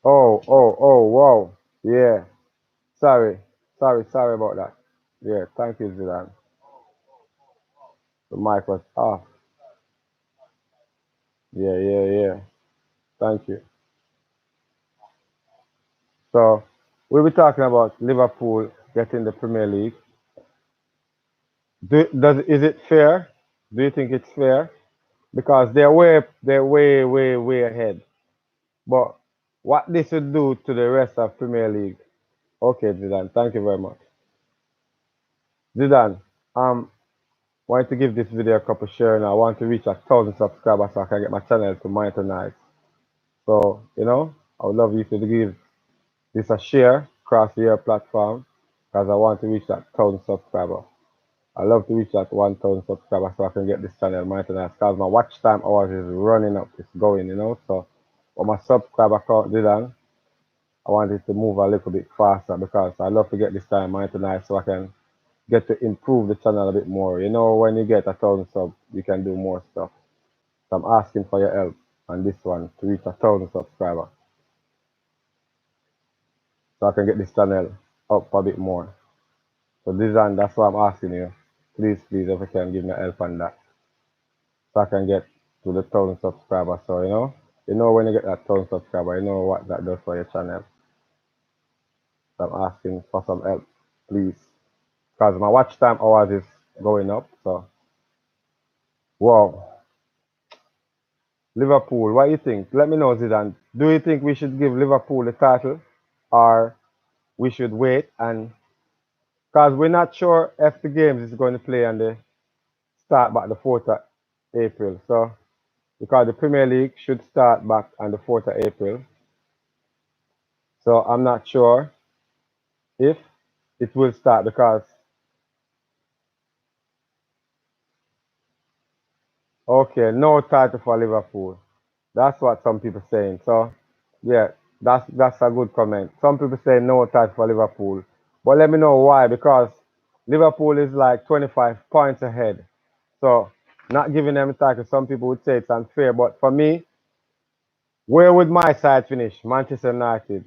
Oh, wow. Yeah. Sorry. Sorry about that. Yeah, thank you, Zidane. The mic was off. Yeah. Thank you. So, we'll be talking about Liverpool getting the Premier League. Is it fair? Do you think it's fair? Because they're way ahead. But what this would do to the rest of Premier League? Okay, Zidane, thank you very much. Zidane, wanted to give this video a couple share and I want to reach 1,000 subscribers so I can get my channel to monetize. So, I would love you to give this a share across your platform because I want to reach that 1,000 subscribers. I love to reach that 1,000 subscribers so I can get this channel monetized because my watch time hours is running up, it's going. So, when my subscriber count did on, I want it to move a little bit faster because I love to get this channel monetized so I can get to improve the channel a bit more. When you get 1,000 subs, you can do more stuff. So I'm asking for your help on this one to reach 1,000 subscribers so I can get this channel up a bit more. So that's why I'm asking you. Please, if you can give me help on that. So I can get to the 1,000 subscribers. So when you get that 1,000 subscribers, you know what that does for your channel. So I'm asking for some help, please. Because my watch time hours is going up. So wow. Liverpool, what do you think? Let me know, Zidane. Do you think we should give Liverpool the title or we should wait? And because we're not sure if the games is going to play on the start back the 4th of April. So, because the Premier League should start back on the 4th of April. So, I'm not sure if it will start because, okay, no title for Liverpool. That's what some people saying. So, yeah, that's a good comment. Some people say no title for Liverpool, but let me know why. Because Liverpool is like 25 points ahead. So, not giving them the title, some people would say it's unfair. But for me, where would my side finish? Manchester United.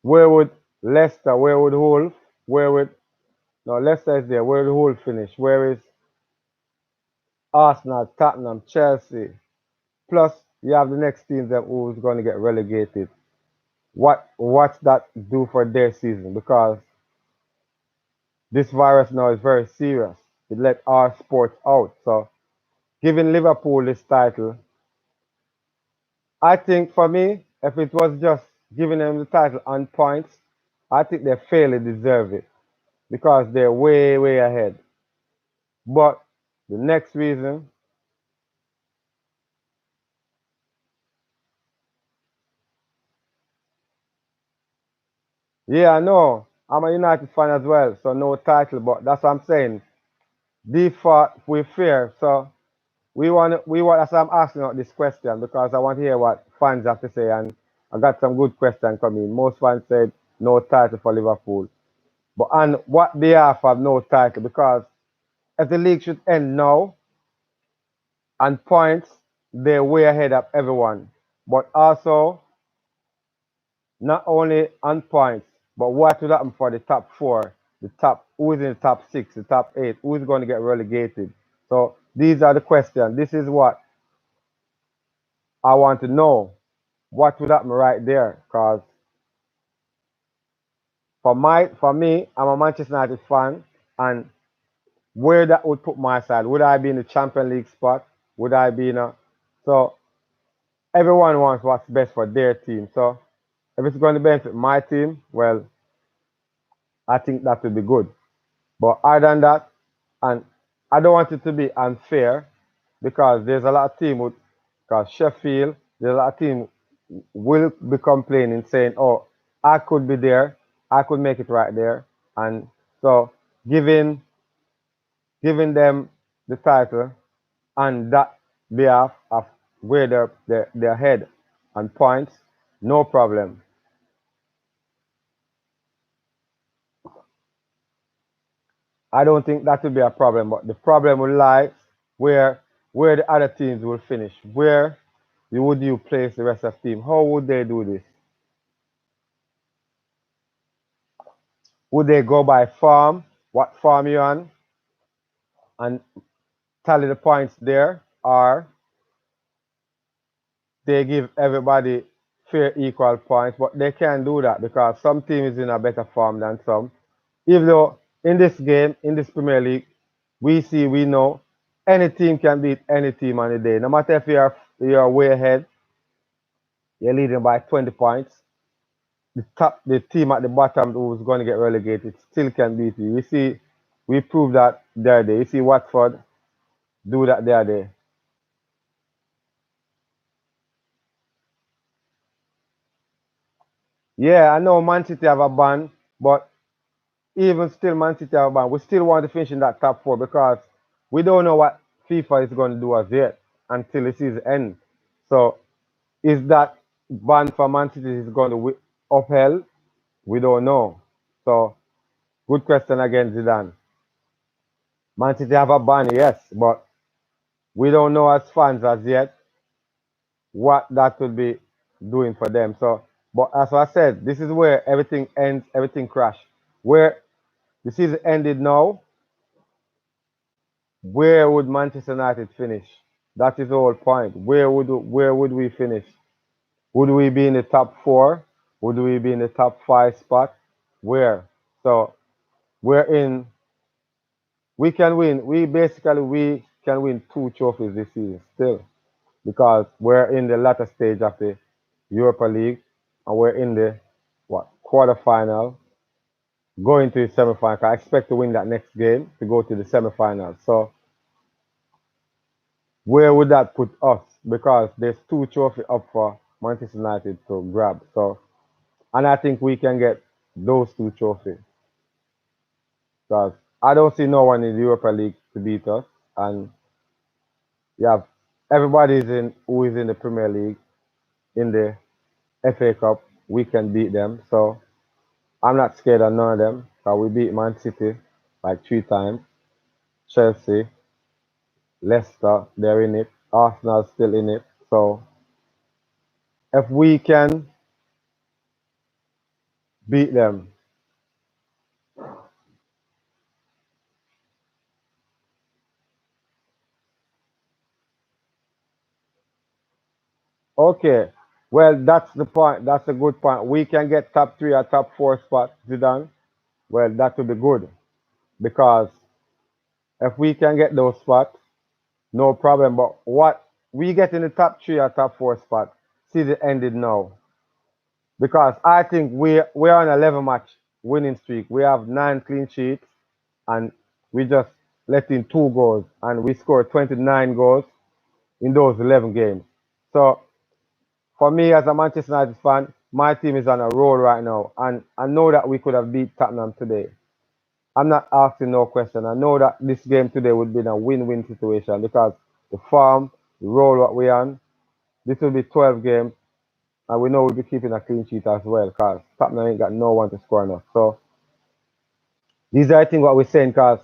Where would Leicester? Where would Hull? Where would no Leicester is there? Where would Hull finish? Where is Arsenal, Tottenham, Chelsea? Plus, you have the next team that who's going to get relegated. What's that do for their season? Because this virus now is very serious. It let our sports out. So giving Liverpool this title, I think for me, if it was just giving them the title on points, I think they fairly deserve it because they're way ahead. But the next reason, yeah, I know. I'm a United fan as well, so no title, but that's what I'm saying. Default, we're fair. So we want that's why I'm asking out this question because I want to hear what fans have to say and I got some good questions coming. Most fans said no title for Liverpool. But on what behalf of no title? Because if the league should end now and points, they're way ahead of everyone. But also not only on points, but what will happen for the top four, the top who is in the top six, the top eight, who is going to get relegated? So these are the questions. This is what I want to know. What would happen right there? Because for me, I'm a Manchester United fan, and where that would put my side? Would I be in the Champions League spot? Would I be in a so everyone wants what's best for their team. So if it's going to benefit my team, well, I think that would be good. But other than that, and I don't want it to be unfair because there's a lot of team with because Sheffield, there's a lot of team will be complaining saying, "Oh, I could be there, I could make it right there," and so giving giving them the title on that behalf of where they're head and points, no problem. I don't think that will be a problem, but the problem will lie where where the other teams will finish. Where would you place the rest of the team? How would they do this? Would they go by farm? What farm you on? And tally the points there, or they give everybody fair equal points, but they can't do that because some team is in a better form than some. Even though in this game, in this Premier League, we know any team can beat any team on the day. No matter if you're way ahead, you're leading by 20 points. The team at the bottom who's going to get relegated still can beat you. We proved that the other day. You see Watford do that the other day. Yeah, I know Man City have a ban, but even still Man City have a ban. We still want to finish in that top four because we don't know what FIFA is going to do as yet until the season ends. So is that ban for Man City is going to upheld? We don't know. So good question again, Zidane. Man City have a ban, yes, but we don't know as fans as yet what that would be doing for them. So, but as I said, this is where everything ends, everything crash. Where the season ended now, where would Manchester United finish? That is the whole point. Where would we finish? Would we be in the top four? Would we be in the top five spot? Where? So we're in. We can win. We can win two trophies this season still because we're in the latter stage of the Europa League and we're in the quarterfinal, going to the semifinal. I expect to win that next game to go to the semifinal. So where would that put us? Because there's two trophies up for Manchester United to grab. So and I think we can get those two trophies because I don't see no one in the Europa League to beat us, and you have everybody's in who is in the Premier League in the FA Cup. We can beat them. So I'm not scared of none of them. Cause we beat Man City like three times. Chelsea, Leicester, they're in it. Arsenal still in it. So if we can beat them, okay. Well, that's the point. That's a good point. We can get top three or top four spot, Zidane. Well, that would be good because if we can get those spots, no problem. But what we get in the top three or top four spot, season ended now. Because I think we're on a 11 match winning streak. We have 9 clean sheets and we just let in 2 goals and we scored 29 goals in those 11 games. So for me as a Manchester United fan, my team is on a roll right now and I know that we could have beat Tottenham today. I'm not asking no question. I know that this game today would be a win-win situation because the form, the roll what we on, this will be 12 games and we know we'll be keeping a clean sheet as well because Tottenham ain't got no one to score enough. So these are I think what we're saying because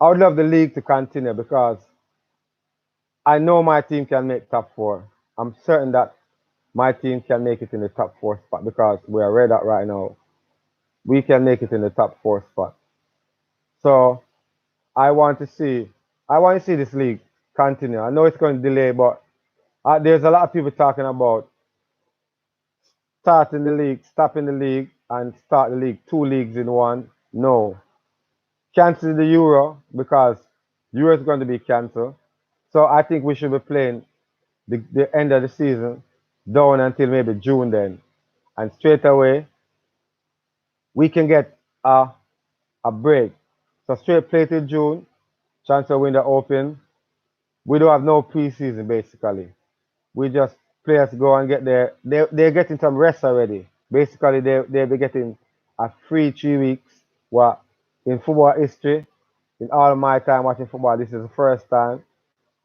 I would love the league to continue because I know my team can make top four. I'm certain that my team can make it in the top four spot because we are read out right now. We can make it in the top four spot. So I want to see I want to see this league continue. I know it's going to delay, but there's a lot of people talking about starting the league, stopping the league, and start the league. 2 leagues in one. No. Cancel the Euro because Euro is going to be cancelled. So I think we should be playing the end of the season down until maybe June then. And straight away, we can get a break. So straight play till June, transfer window open. We don't have no preseason basically. We just players go and get their they're getting some rest already. Basically they'll be getting a free 3 weeks. What in football history, in all my time watching football, this is the first time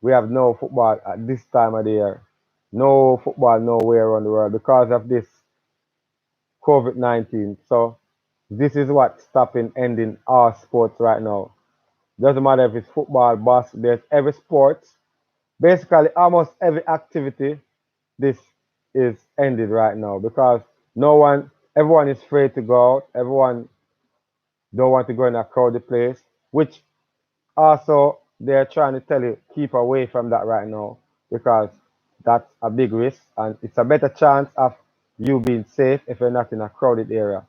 we have no football at this time of the year. No football nowhere around the world because of this COVID-19. So this is what's stopping ending our sports right now. Doesn't matter if it's football, basketball, there's every sports. Basically almost every activity this is ended right now because no one everyone is afraid to go out. Everyone don't want to go in a crowded place, which also they're trying to tell you keep away from that right now because that's a big risk and it's a better chance of you being safe if you're not in a crowded area.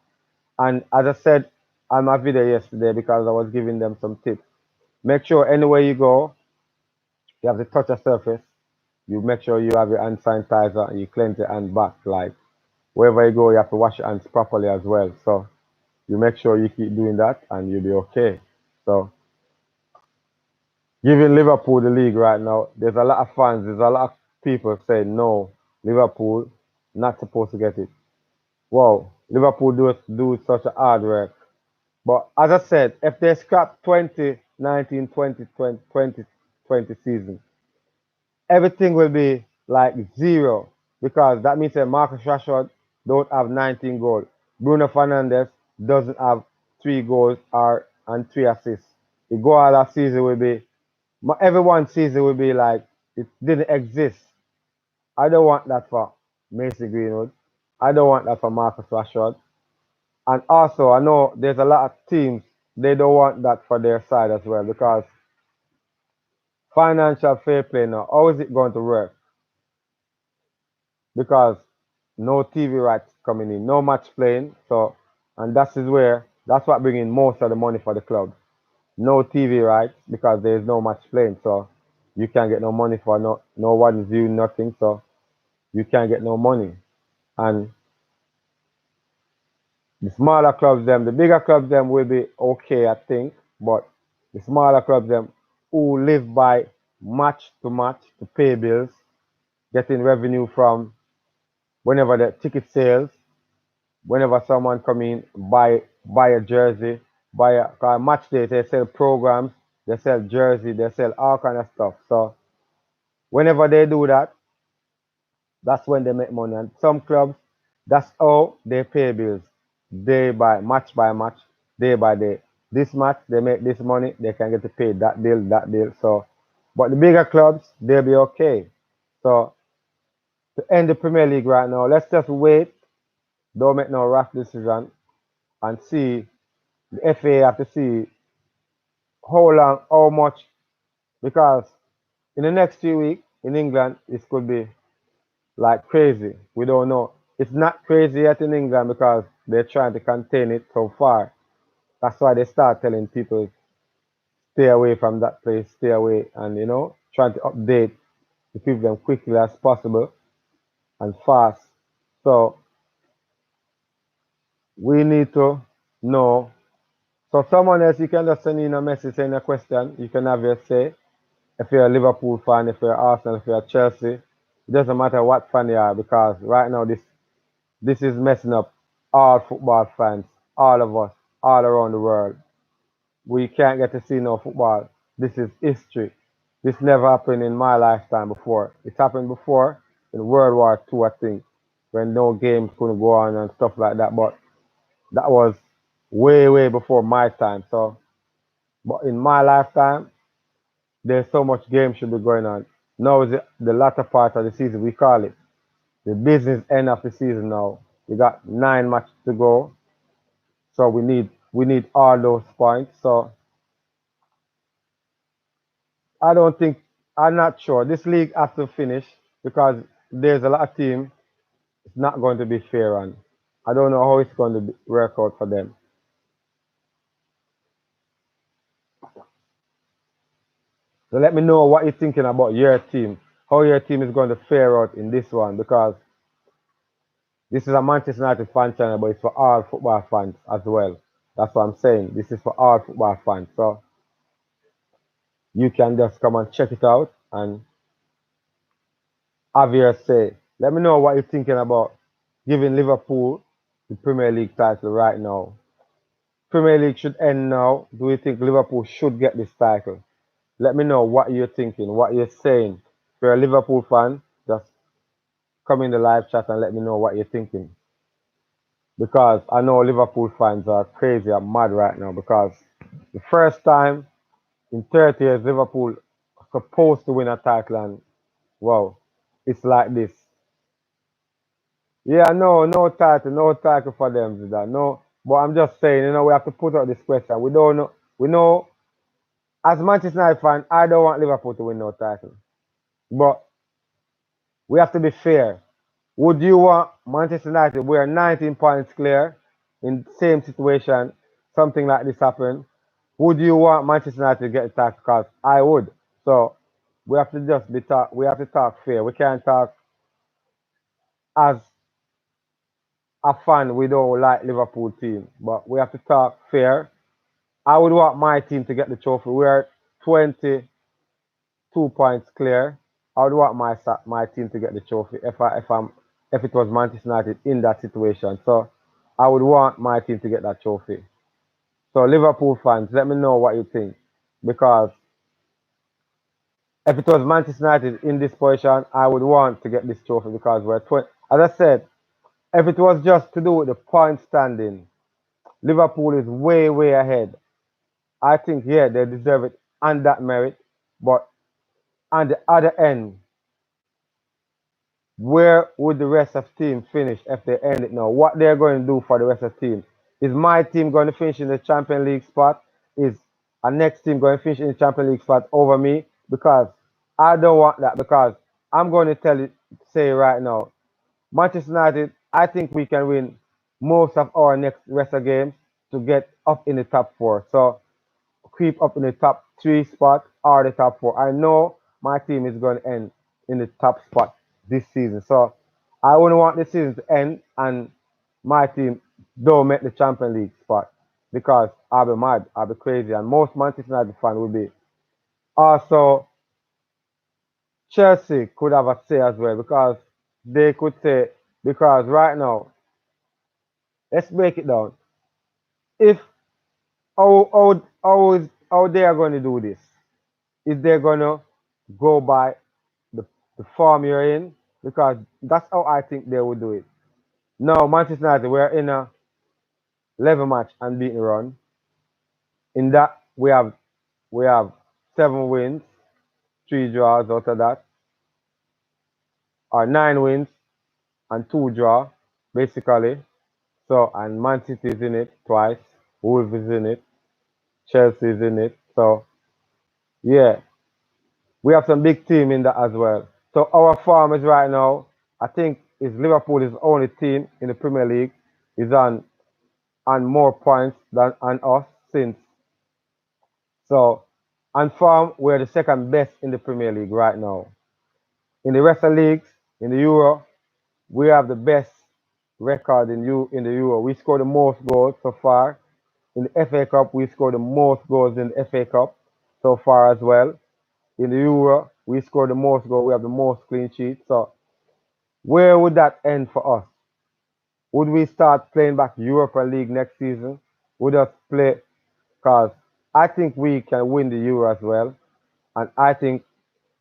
And as I said on my video yesterday, because I was giving them some tips, make sure anywhere you go, you have to touch a surface. You make sure you have your hand sanitizer and you cleanse your hand back. Like wherever you go, you have to wash your hands properly as well. So you make sure you keep doing that and you'll be okay. So giving Liverpool the league right now, there's a lot of fans, there's a lot of people saying no, Liverpool not supposed to get it. Wow, Liverpool do such a hard work. But as I said, if they scrap 2019, 2020, 2020 season, everything will be like zero because that means that Marcus Rashford don't have 19 goals. Bruno Fernandes doesn't have 3 goals or and 3 assists. The goal of that season will be everyone's season will be like it didn't exist. I don't want that for Mason Greenwood. I don't want that for Marcus Rashford. And also, I know there's a lot of teams they don't want that for their side as well because financial fair play now. How is it going to work? Because no TV rights coming in, no match playing. So, and that's what bringing most of the money for the club. No TV rights because there is no match playing. So you can't get no money for no one viewing nothing. So you can't get no money. And the smaller clubs, them, the bigger clubs, them will be okay, I think. But the smaller clubs, them, who live by match to match to pay bills, getting revenue from whenever the ticket sales, whenever someone come in, buy a jersey, buy a 'cause match day, they sell programs, they sell jersey, they sell all kind of stuff. So whenever they do that, that's when they make money. And some clubs, that's how they pay bills. Day by match, day by day. This match, they make this money, they can get to pay that deal, that deal. So, but the bigger clubs, they'll be okay. So, to end the Premier League right now, let's just wait. Don't make no rash decision and see. The FA have to see how long, how much, because in the next few weeks in England, it could be like crazy. We don't know. It's not crazy yet in England because they're trying to contain it so far. That's why they start telling people stay away from that place, stay away, and trying to update to keep them quickly as possible and fast. So we need to know. So someone else, you can just send in a message, send a question. You can have your say. If you're a Liverpool fan, if you're Arsenal, if you're Chelsea, it doesn't matter what fan you are because right now this is messing up all football fans, all of us, all around the world. We can't get to see no football. This is history. This never happened in my lifetime before. It happened before in World War II, I think, when no games couldn't go on and stuff like that. But that was way, way before my time. So, but in my lifetime, there's so much game should be going on. Now is the latter part of the season. We call it the business end of the season now. We got 9 matches to go. So we need all those points. So I don't think I'm not sure. This league has to finish because there's a lot of teams it's not going to be fair on. I don't know how it's going to work out for them. So let me know what you're thinking about your team, how your team is going to fare out in this one because this is a Manchester United fan channel, but it's for all football fans as well. That's what I'm saying. This is for all football fans. So you can just come and check it out and have your say. Let me know what you're thinking about giving Liverpool the Premier League title right now. Premier League should end now. Do you think Liverpool should get this title? Let me know what you're thinking, what you're saying. If you're a Liverpool fan, just come in the live chat and let me know what you're thinking. Because I know Liverpool fans are crazy and mad right now because the first time in 30 years Liverpool supposed to win a title and wow, it's like this. Yeah, no title for them, Zidane. No, But I'm just saying, we have to put out this question. We don't know. We know, as Manchester United fan, I don't want Liverpool to win no title. But we have to be fair. Would you want Manchester United, we are 19 points clear in same situation, something like this happen? Would you want Manchester United to get the title? Because I would. So we have to just be talk. We have to talk fair. We can't talk as a fan. We don't like Liverpool team, but we have to talk fair. I would want my team to get the trophy. We are 22 points clear. I would want my team to get the trophy if it was Manchester United in that situation. So I would want my team to get that trophy. So Liverpool fans, let me know what you think, because if it was Manchester United in this position, I would want to get this trophy because we're 20. As I said, if it was just to do with the point standing, Liverpool is way, way ahead. I think, yeah, they deserve it on that merit. But on the other end, where would the rest of the team finish if they end it now? What they're going to do for the rest of the team? Is my team going to finish in the Champions League spot? Is a next team going to finish in the Champions League spot over me? Because I don't want that. Because I'm going to say right now, Manchester United, I think we can win most of our next rest of games to get up in the top four. So creep up in the top three spot or the top four. I know my team is going to end in the top spot this season. So I wouldn't want the season to end and my team don't make the Champions League spot because I'll be mad, I'll be crazy. And most Manchester United fans will be. Also, Chelsea could have a say as well because they could say, because right now, let's break it down. If how they are going to do this, is they going to go by the, the form you're in? Because that's how I think they would do it. Now, Manchester United, we're in a 11 match unbeaten run. In that, we have 7 wins, 3 draws out of that, or 9 wins and 2 draw, basically. So, and Man City is in it twice, Wolves is in it, Chelsea is in it. So, yeah, we have some big team in that as well. So our form is right now, I think, is Liverpool is the only team in the Premier League is on more points than on us since. So on form, we're the second best in the Premier League right now. In the rest of leagues, in the Euro, we have the best record in the Euro. We scored the most goals so far. In the FA Cup, we scored the most goals in the FA Cup so far as well. In the Euro, we scored the most goals. We have the most clean sheets. So where would that end for us? Would we start playing back Europa League next season? Would us play? Because I think we can win the Euro as well, and I think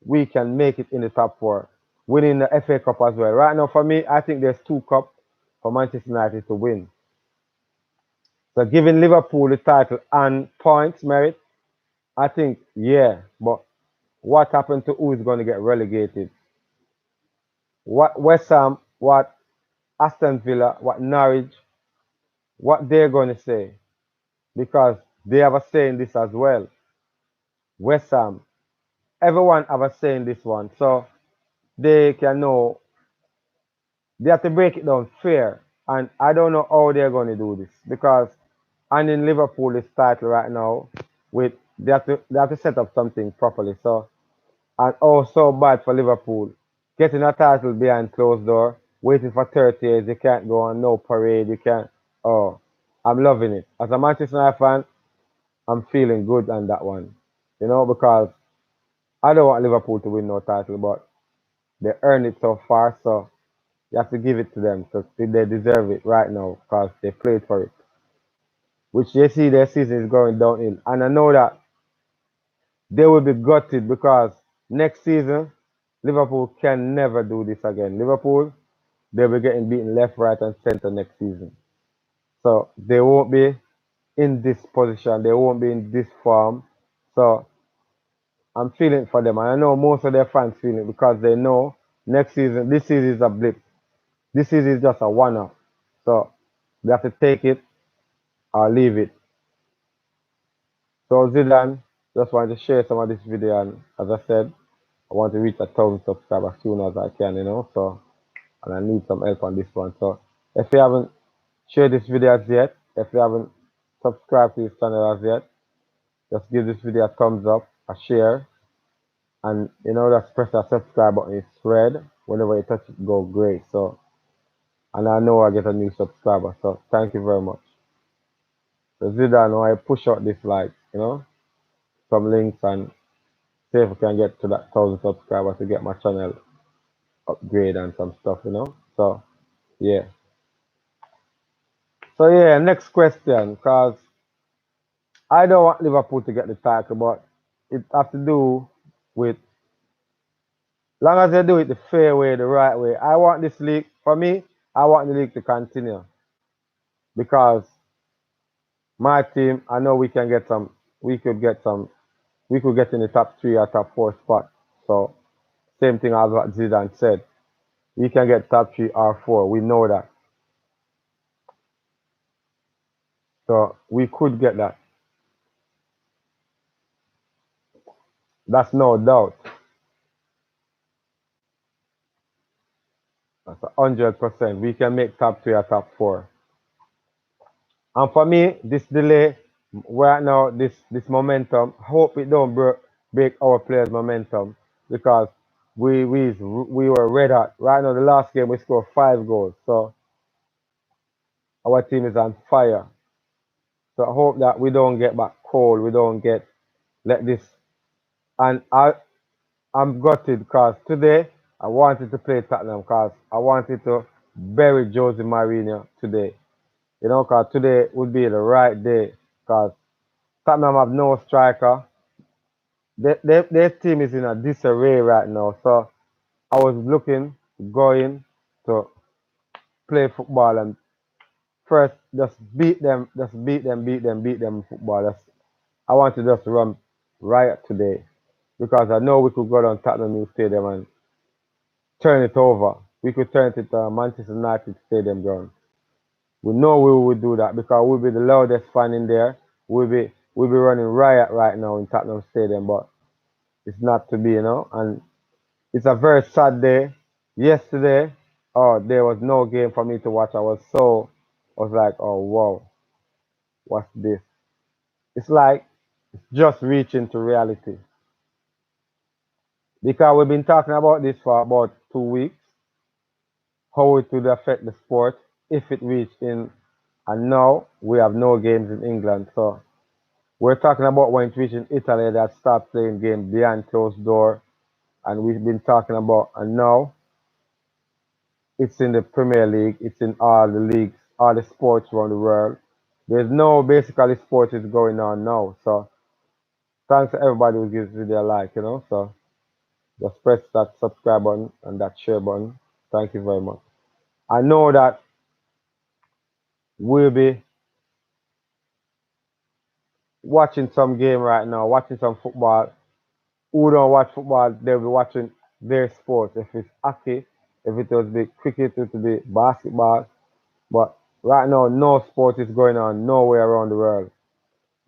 we can make it in the top four, winning the FA Cup as well. Right now, for me, I think there's 2 cups for Manchester United to win. So giving Liverpool the title and points merit, I think, yeah. But what happened to who is going to get relegated? What West Ham, what Aston Villa, what Norwich, what they're going to say? Because they have a say in this as well. West Ham, everyone have a say in this one. So they can know, they have to break it down fair. And I don't know how they're going to do this because and in Liverpool is title right now with they have to set up something properly. So and also bad for Liverpool. Getting a title behind closed door, waiting for 30 years, you can't go on no parade, you can't oh I'm loving it. As a Manchester United fan, I'm feeling good on that one. Because I don't want Liverpool to win no title, but they earned it so far, so you have to give it to them because they deserve it right now because they played for it. Which they see their season is going downhill. And I know that they will be gutted because next season, Liverpool can never do this again. Liverpool, they'll be getting beaten left, right, and center next season. So they won't be in this position. They won't be in this form. So I'm feeling for them. And I know most of their fans feel it because they know next season, this season is a blip. This season is just a one-off. So they have to take it or leave it. So Zidane, just wanted to share some of this video, and as I said, I want to reach 1,000 subscribers as soon as I can, you know. So, and I need some help on this one. So if you haven't shared this video as yet, if you haven't subscribed to this channel as yet, just give this video a thumbs up, a share, and you know just press that subscribe button. It's red. Whenever you touch it, go gray. So, and I know I get a new subscriber. So thank you very much. So Zidane, I push out this like, you know, some links and see if I can get to that 1,000 subscribers to get my channel upgrade and some stuff, you know. So yeah. So yeah, next question, cause I don't want Liverpool to get the title, but it have to do with long as they do it the fair way, the right way. I want this league for me. I want the league to continue because my team, I know we can get some. We could get some. We could get in the top 3 or top 4 spot. So same thing as what Zidane said. We can get top 3 or 4. We know that. So we could get that. That's no doubt. That's 100%. We can make top 3 or top 4. And for me, this delay right now, this momentum, hope it don't break our players' momentum because we were red hot. Right now, the last game we scored 5 goals, so our team is on fire. So I hope that we don't get back cold. We don't get let this. And I'm gutted because today I wanted to play Tottenham because I wanted to bury Jose Mourinho today. You know, because today would be the right day because Tottenham have no striker. Their team is in a disarray right now. So I was looking, going to play football and first just beat them, beat them in football. I want to just run riot today because I know we could go down Tottenham New Stadium and turn it over. We could turn it to Manchester United Stadium ground. We know we will do that because we'll be the loudest fan in there. We'll be running riot right now in Tottenham Stadium, but it's not to be, you know. And it's a very sad day. Yesterday, oh, there was no game for me to watch. I was like, oh wow, what's this? It's like it's just reaching to reality because we've been talking about this for about 2 weeks, how it would affect the sport if it reached in, and now we have no games in England. So we're talking about when it reached in Italy that start playing games behind closed door, and we've been talking about, and now it's in the Premier League, it's in all the leagues, all the sports around the world. There's no basically sports is going on now. So thanks to everybody who gives video a like, you know. So just press that subscribe button and that share button. Thank you very much. I know that we'll be watching some game right now, watching some football. Who don't watch football, they'll be watching their sports. If it's hockey, if it was the cricket, it would be basketball. But right now, no sport is going on nowhere around the world.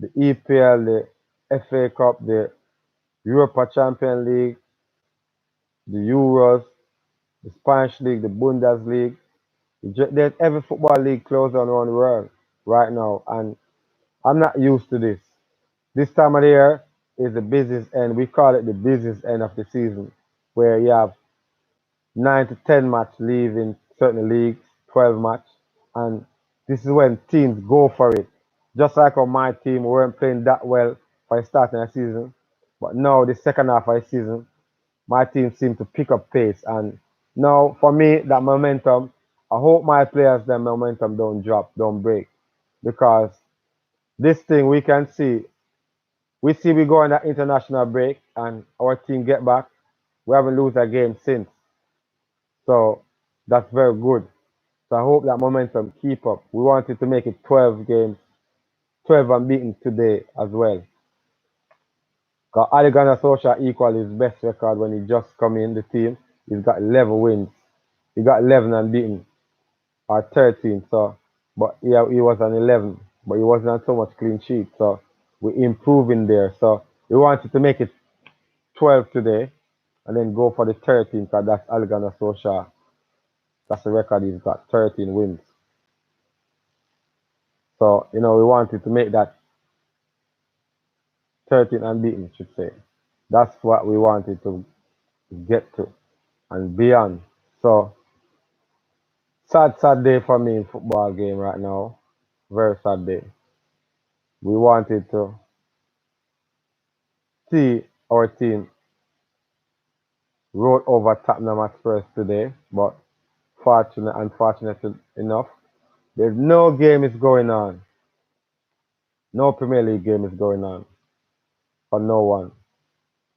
The EPL, the FA Cup, the Europa Champion League, the Euros, the Spanish League, the Bundesliga. There's every football league closed down around the world right now, and I'm not used to this. This time of the year is the busiest end. We call it the busiest end of the season, where you have 9 to 10 match leave in certain leagues, 12 match, and this is when teams go for it. Just like on my team, we weren't playing that well for the starting of the season, but now the second half of the season, my team seemed to pick up pace. And now for me, that momentum, I hope my players, their momentum don't drop, don't break, because this thing we can see, we go on that international break and our team get back. We haven't lose a game since, so that's very good. So I hope that momentum keep up. We wanted to make it 12 games, 12 unbeaten today as well. Because Alexander Solskjaer equal his best record when he just come in the team. He's got 11 wins. He got 11 unbeaten or 13. So, but yeah, he was on 11 but it wasn't so much clean sheet. So we're improving there. So we wanted to make it 12 today and then go for the 13 because that's Alexander Solskjaer. That's the record he's got, 13 wins. So, we wanted to make that 13 unbeaten, should say. That's what we wanted to get to and beyond. So, sad day for me in football game right now. Very sad day. We wanted to see our team roll over Tottenham at first today, but unfortunately enough, there's no game is going on. No Premier League game is going on for no one.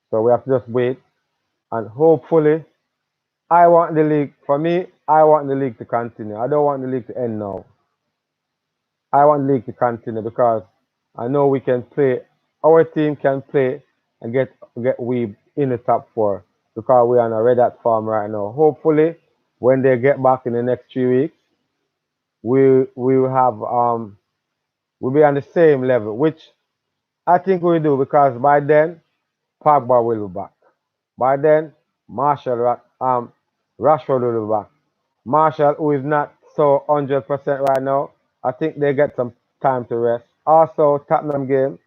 So we have to just wait and hopefully I want the league for me, I want the league to continue. I don't want the league to end now. I want the league to continue because I know we can play our team can play and get we in the top four because we're on a red hot form right now. Hopefully when they get back in the next 3 weeks, we will have we'll be on the same level, which I think we do because by then Pogba will be back. By then, Rashford will be back. Marshall, who is not so 100% right now, I think they get some time to rest. Also, Tottenham game,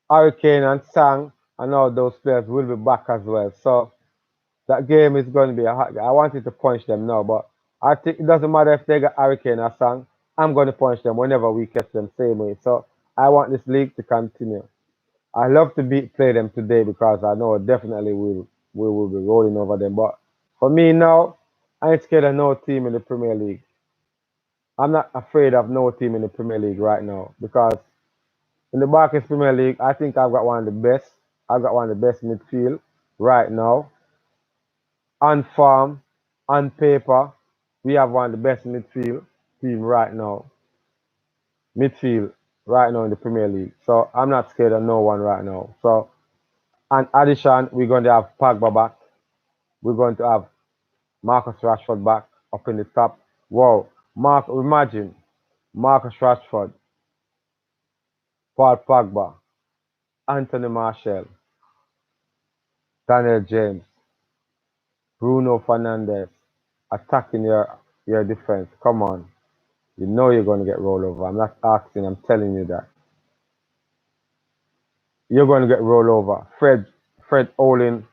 Hurricane and Sang and all those players will be back as well. So that game is going to be a hot game. I wanted to punch them now, but I think it doesn't matter if they got Hurricane or Sang. I'm going to punch them whenever we catch them same way. So I want this league to continue. I love to play them today because I know definitely we will be rolling over them. But for me now, I ain't scared of no team in the Premier League. I'm not afraid of no team in the Premier League right now because in the Barclays Premier League, I think I've got one of the best. I've got one of the best midfield right now. On form, on paper, we have one of the best midfield team right now. Midfield right now in the Premier League. So I'm not scared of no one right now. So in addition, we're going to have Pogba back. We're going to have Marcus Rashford back up in the top. Wow. Imagine Marcus Rashford, Paul Pogba, Anthony Martial, Daniel James, Bruno Fernandes attacking your defense. Come on. You know you're going to get rolled over. I'm not asking, I'm telling you that. You're going to get rolled over. Fred Olin,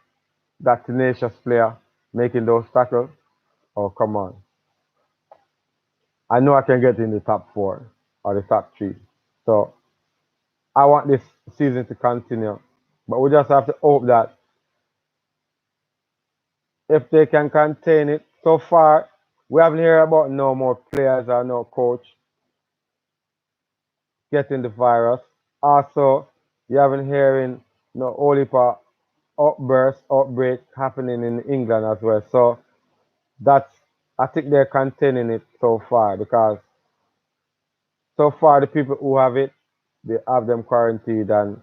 that tenacious player, making those tackles. Oh, come on. I know I can get in the top four or the top three. So I want this season to continue. But we just have to hope that if they can contain it, so far we haven't heard about no more players or no coach getting the virus. Also, you haven't hearing no whole heap of outbreak happening in England as well. So that's I think they're containing it so far because so far the people who have it, they have them quarantined and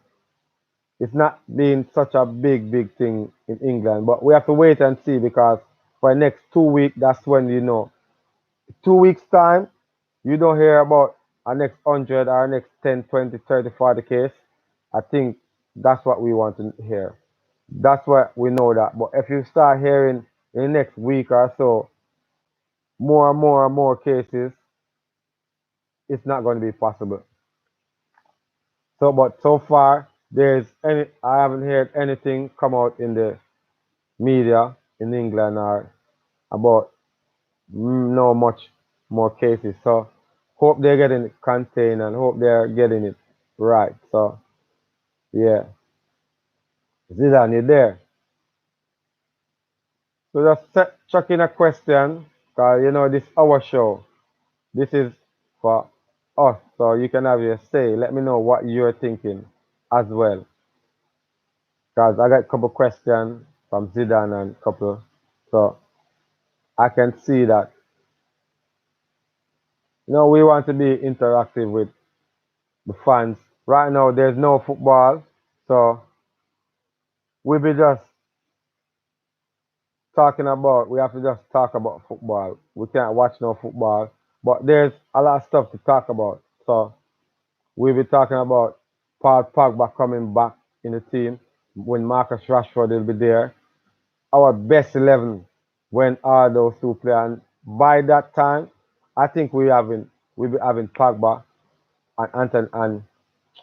it's not been such a big thing in England. But we have to wait and see because for the next 2 weeks, that's when 2 weeks time, you don't hear about our next 100 or next 10, 20, 30, 40 case. I think that's what we want to hear. That's what we know that. But if you start hearing in the next week or so more and more and more cases, it's not going to be possible. So, but so far, I haven't heard anything come out in the media in England or about no much more cases. So hope they're getting it contained and hope they're getting it right. So yeah, Zidane, you there? So just chuck in a question, cause this our show. This is for us, so you can have your say. Let me know what you're thinking as well, cause I got a couple questions from Zidane and couple, so I can see that we want to be interactive with the fans. Right now, there's no football, so we be just talking about. We have to just talk about football. We can't watch no football, but there's a lot of stuff to talk about. So we'll be talking about Paul Pogba coming back in the team when Marcus Rashford will be there. Our best 11 when all those two play. And by that time, I think we'll be having Pogba and Anton and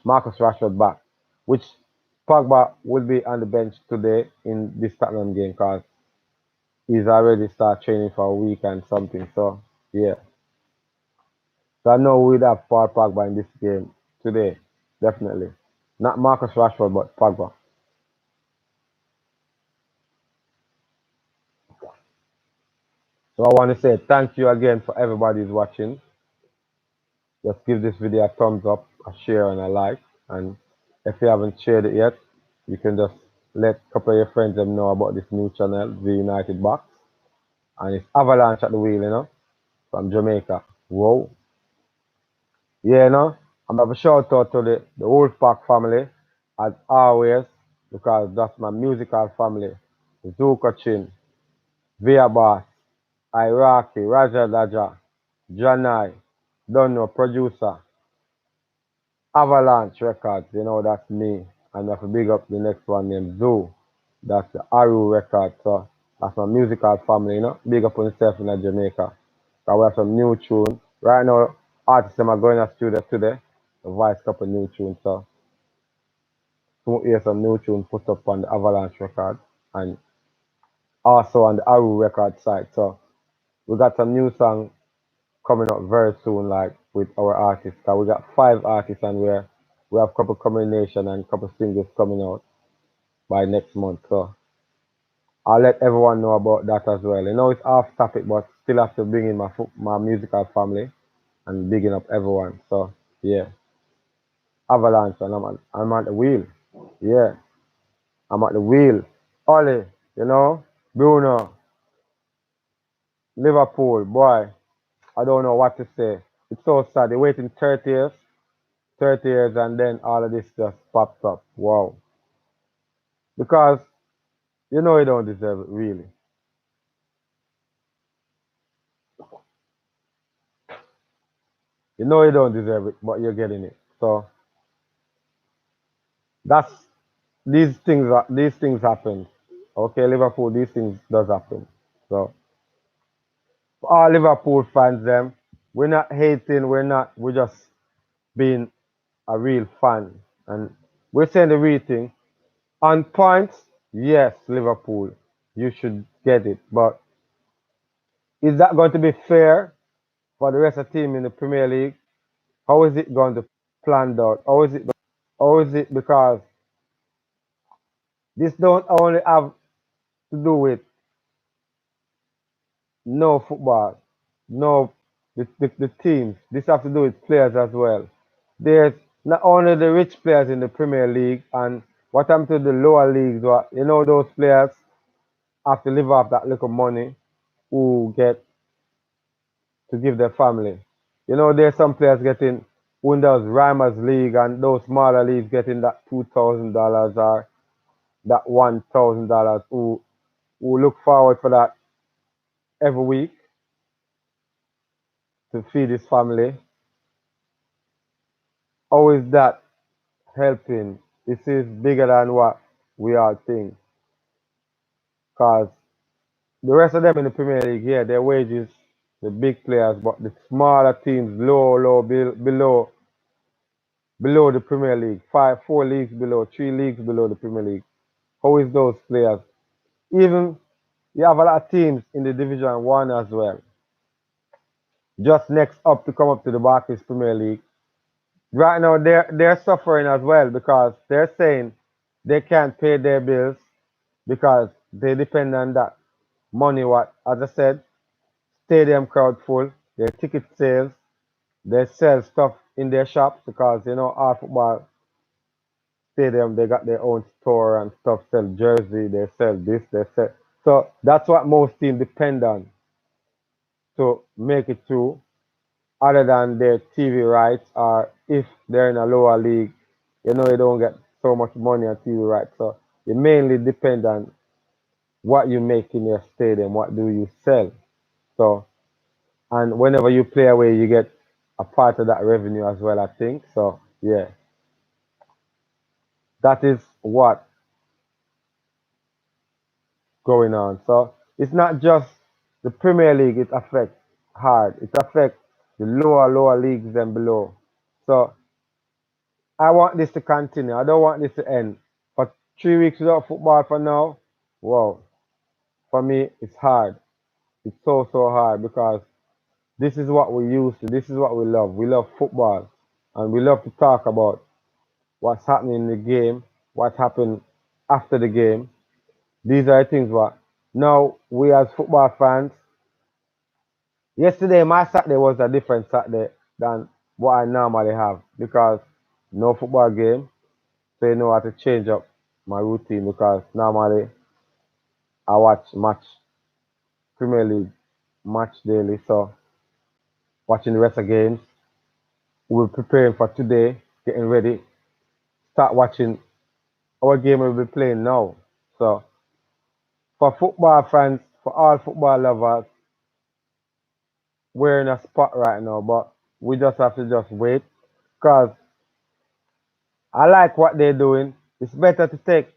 Marcus Rashford back, which Pogba will be on the bench today in this Tottenham game because he's already started training for a week and something. So yeah, so I know we'd have Paul Pogba in this game today, definitely. Not Marcus Rashford, but Pogba. So I want to say thank you again for everybody who's watching. Just give this video a thumbs up, a share, and a like. And if you haven't shared it yet, you can just let a couple of your friends them know about this new channel, The United Box. And it's Avalanche at the wheel, from Jamaica. Whoa. Yeah, I'm have a shout out to the Wolfpack family, as always, because that's my musical family. Zuko Chin, Via Bass, Iraqi, Raja Daja, Janai, Dono, producer, Avalanche Records, that's me. And I have to big up the next one named Zoo. That's the Aru Records. So that's my musical family, Big up on yourself in Jamaica. So we have some new tunes. Right now, artists are going to studio today. The voice couple new tunes. So we'll hear some new tunes put up on the Avalanche record and also on the Aru record side. So we got some new songs coming up very soon, like with our artists. So we got 5 artists and we have a couple combination and a couple singles coming out by next month. So I'll let everyone know about that as well. It's off topic, but still have to bring in my musical family and bigging up everyone. So yeah, Avalanche, and I'm at the wheel. Yeah, I'm at the wheel. Ollie, Bruno, Liverpool, boy, I don't know what to say. It's so sad. They're waiting 30 years, and then all of this just pops up. Wow. Because you don't deserve it, really. You don't deserve it, but you're getting it. So that's these things happen. Okay, Liverpool, these things does happen. So for all Liverpool fans, them, we're not hating, we're just being a real fan. And we're saying the real thing. On points, yes, Liverpool, you should get it. But is that going to be fair for the rest of the team in the Premier League? How is it going to plan out? How is it because this don't only have to do with no football, no the teams. This have to do with players as well. There's not only the rich players in the Premier League and what happened to the lower leagues, what those players have to live off that little money who get to give their family. There's some players getting who does Rhymer's League and those smaller leagues getting that $2,000 or that $1,000 who look forward for that every week to feed his family. How is that helping? This is bigger than what we all think. Because the rest of them in the Premier League, yeah, their wages, the big players, but the smaller teams, below the Premier League, 4 leagues below, 3 leagues below the Premier League. How is those players? Even you have a lot of teams in the Division One as well. Just next up to come up to the Barclays Premier League. Right now they're suffering as well because they're saying they can't pay their bills because they depend on that money. What as I said, stadium crowd full, their ticket sales, they sell stuff in their shops because our football stadium they got their own store and stuff, sell jersey, they sell this, they sell. So that's what most teams depend on to make it through, other than their TV rights or if they're in a lower league, you don't get so much money on TV rights. So you mainly depend on what you make in your stadium, what do you sell. So and whenever you play away, you get a part of that revenue as well, I think. So yeah, that is what going on. So it's not just the Premier League it affects hard. It affects the lower leagues and below. So I want this to continue. I don't want this to end. For 3 weeks without football for now, wow. For me, it's hard. It's so hard because this is what we used to. This is what we love. We love football, and we love to talk about what's happening in the game, what happened after the game. These are the things what now we as football fans. Yesterday, my Saturday was a different Saturday than what I normally have because no football game, so you know how to change up my routine because normally I watch match Premier League match daily, so watching the rest of games. We're preparing for today, getting ready, start watching our game we'll be playing now. So for football fans, for all football lovers, we're in a spot right now, but we just have to just wait because I like what they're doing. It's better to take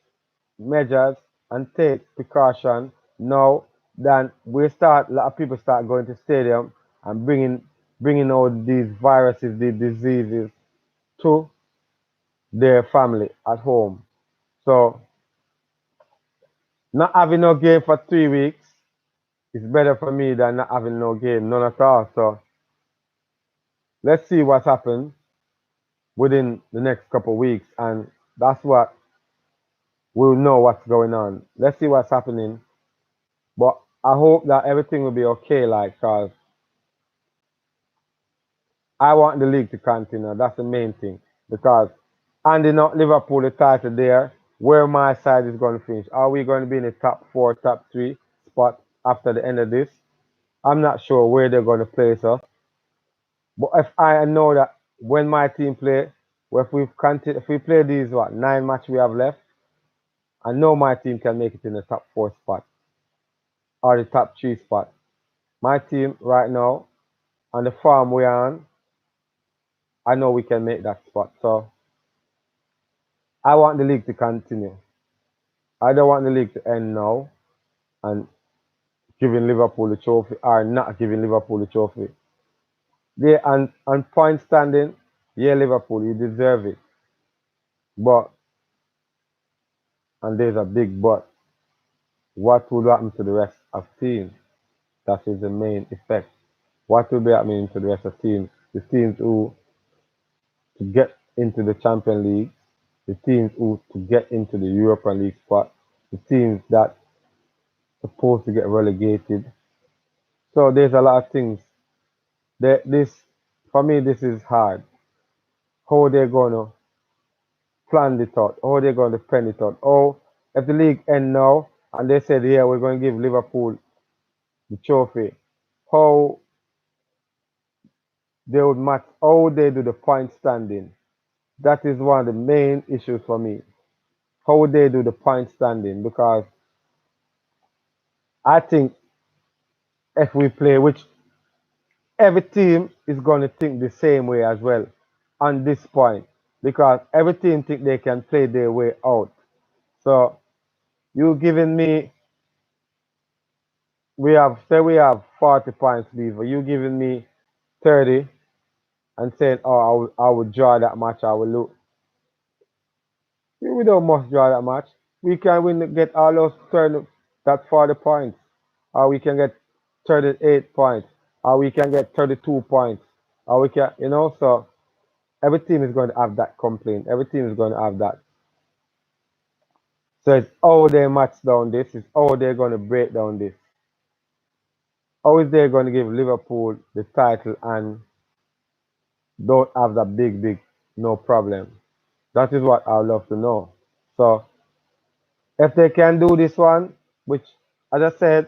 measures and take precaution now than we start. A lot of people start going to stadium and bringing out these viruses, these diseases to their family at home. So not having no game for 3 weeks is better for me than not having no game, none at all. So let's see what happens within the next couple of weeks, and that's what we'll know what's going on. Let's see what's happening, but I hope that everything will be okay. Like, cause I want the league to continue. That's the main thing because handing out Liverpool the title there, where my side is going to finish. Are we going to be in the top four, top three spot after the end of this? I'm not sure where they're going to place us. But if I know that when my team play, well, if we play these 9 match we have left, I know my team can make it in the top four spot or the top three spot. My team right now on the farm we're on, I know we can make that spot. So I want the league to continue. I don't want the league to end now and giving Liverpool the trophy or not giving Liverpool the trophy. They on point standing, yeah, Liverpool, you deserve it. But and there's a big but. What will happen to the rest of teams? That is the main effect. What will be happening to the rest of teams? The teams who to get into the Champions League, the teams who to get into the Europa League spot, the teams that supposed to get relegated. So there's a lot of things. This for me this is hard. How they're gonna plan it out, how they're gonna pen it out. Oh, if the league end now and they said, yeah, we're gonna give Liverpool the trophy, how they would match how they do the point standing. That is one of the main issues for me. How would they do the point standing? Because I think if we play, which every team is going to think the same way as well on this point, because every team think they can play their way out. So you giving me, we have 40 points, Beaver. You giving me 30 and saying, oh, I will draw that match. I will look. We don't must draw that match. We can win, get all those 30, that 40 points, or we can get 38 points, or we can get 32 points, or we can, so every team is going to have that complaint. Every team is going to have that. So it's how they match down this, is how they're going to break down this. How is they going to give Liverpool the title and don't have that big, no problem? That is what I would love to know. So if they can do this one, which, as I said,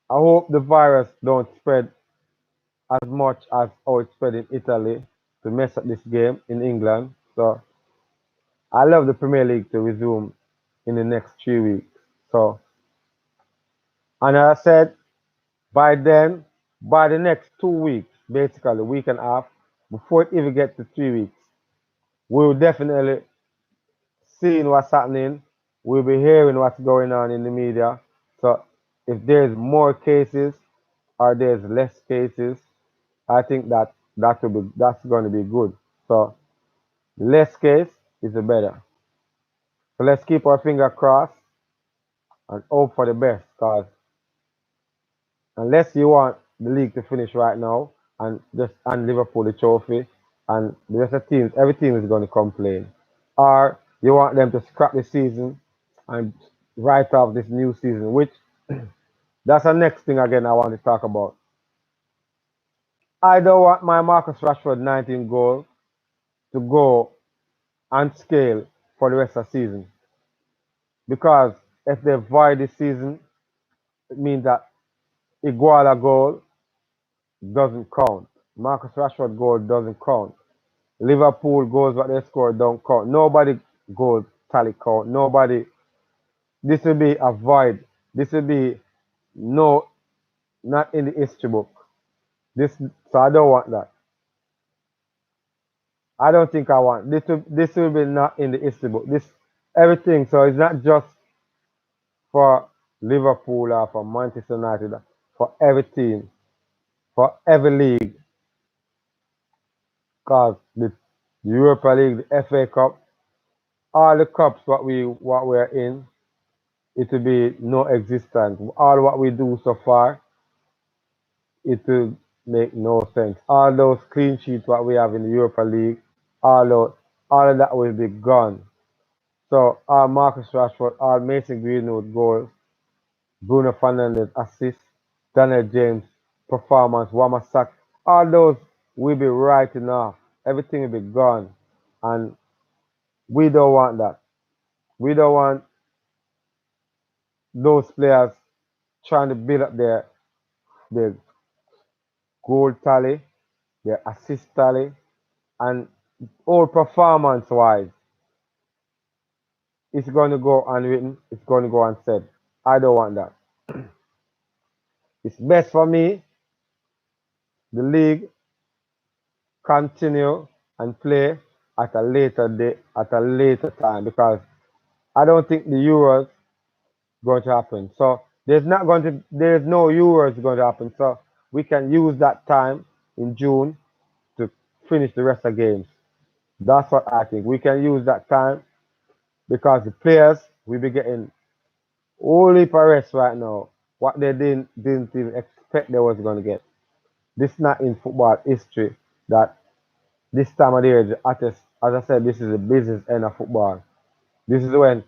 I hope the virus don't spread as much as how it spread in Italy to mess up this game in England. So I love the Premier League to resume in the next 3 weeks. So, and as I said, by then, by the next 2 weeks, basically a week and a half, before it even gets to 3 weeks, we'll definitely seeing what's happening. We'll be hearing what's going on in the media. So if there's more cases or there's less cases, I think that's going to be good. So less case is the better. So let's keep our finger crossed and hope for the best. Cause unless you want the league to finish right now and just hand Liverpool the trophy and the rest of the teams, every team is going to complain. Or you want them to scrap the season and write off this new season, which that's the next thing again I want to talk about. I don't want my Marcus Rashford 19 goal to go on scale for the rest of the season. Because if they void this season, it means that Iguala goal doesn't count. Marcus Rashford goal doesn't count. Liverpool goals what they score don't count. Nobody goals tally count. Nobody. This will be a void. This will be no, not in the history book. This, so I don't want that. I don't think I want this. Will be not in the history book. This everything. So it's not just for Liverpool or for Manchester United. For every team, for every league. Cause the Europa League, the FA Cup, all the cups what we're in, it will be no existence. All what we do so far, it will make no sense. All those clean sheets what we have in the Europa League, all of that will be gone. So all Marcus Rashford, all Mason Greenwood goals, Bruno Fernandes assists, Daniel James performance, Wamasak, all those will be writing off. Everything will be gone. And we don't want that. We don't want those players trying to build up their goal tally, their assist tally, and all performance wise, it's going to go unwritten, it's going to go unsaid. I don't want that. It's best for me, the league continue and play at a later day, at a later time, because I don't think the Euros going to happen. So there's no Euros going to happen. So we can use that time in June to finish the rest of the games. That's what I think. We can use that time because the players will be getting all heap of rest right now. What they didn't even expect they was gonna get. This not in football history that this time of the year is the hottest. As I said, this is the business end of football. This is when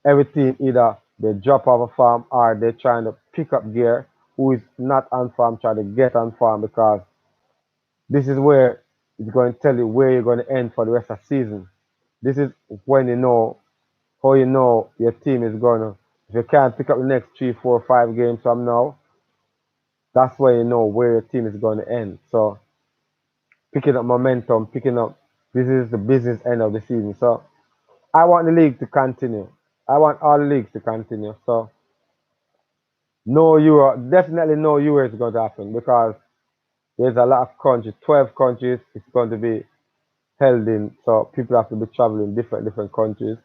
every team either they drop off a farm or they're trying to pick up gear who is not on farm trying to get on farm because this is where it's going to tell you where you're going to end for the rest of the season. This is when you know how you know your team is going to. If you can't pick up the next 3, 4, 5 games from now, that's where you know where your team is going to end. So picking up momentum, picking up. This is the business end of the season. So I want the league to continue. I want all the leagues to continue. So no Euro, definitely no Euro is going to happen because there's a lot of countries, 12 countries. It's going to be held in. So people have to be traveling different countries.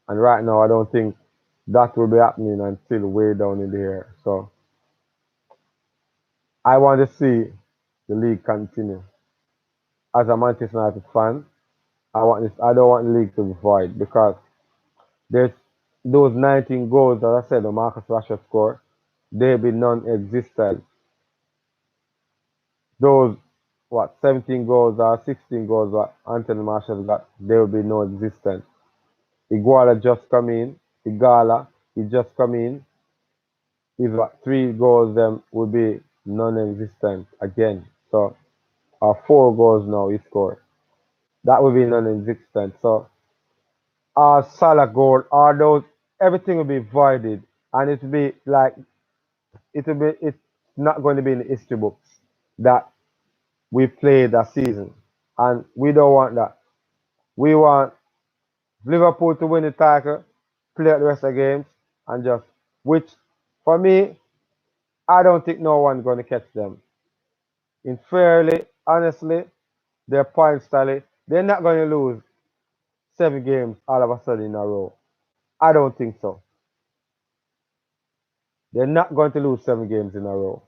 And right now, I don't think that will be happening until way down in the air. So I want to see the league continue. As a Manchester United fan, I want this. I don't want the league to be void because there's those 19 goals that I said the Marcus Rashford scored. They'll be non-existent. Those 17 goals or 16 goals that Anthony Marshall got, they will be non-existent. Iguala just come in. Igala, he just come in. His 3 goals them will be non-existent again. So 4 goals now he scored. That will be non-existent. So our Salah goal, all those, everything will be voided, and it will be like it's not going to be in the history books that we played that season, and we don't want that. We want Liverpool to win the title, play out the rest of the games, and just which for me, I don't think no one's going to catch them. In fairly, honestly, their points tally, they're not going to lose 7 games all of a sudden in a row. I don't think so. They're not going to lose 7 games in a row.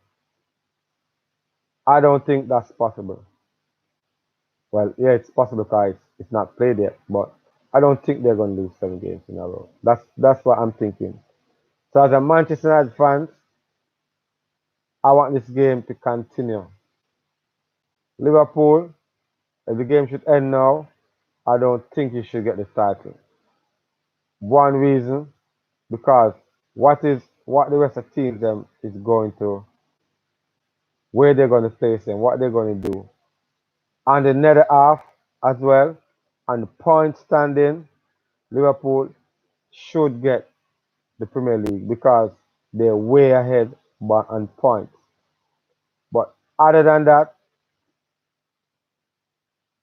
I don't think that's possible. Well, yeah, it's possible because it's not played yet, but I don't think they're going to lose 7 games in a row. That's what I'm thinking. So as a Manchester United fan, I want this game to continue. Liverpool, if the game should end now, I don't think you should get the title. One reason, because what the rest of the teams them is going to, where they're going to place them, what they're going to do. And the nether half as well, and the point standing, Liverpool should get the Premier League because they're way ahead on points. But other than that,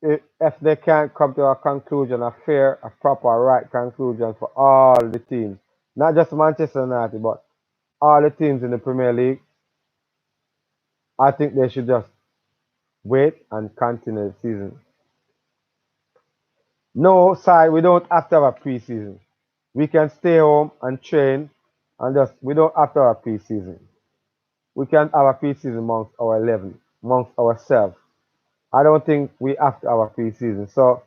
if they can't come to a conclusion, a fair, a proper, right conclusion for all the teams, not just Manchester United, but all the teams in the Premier League, I think they should just wait and continue the season. No, side, we don't have to have a preseason. We can stay home and train and just, we don't have to have a preseason. We can have a preseason amongst our 11, amongst ourselves. I don't think we have to have a preseason. So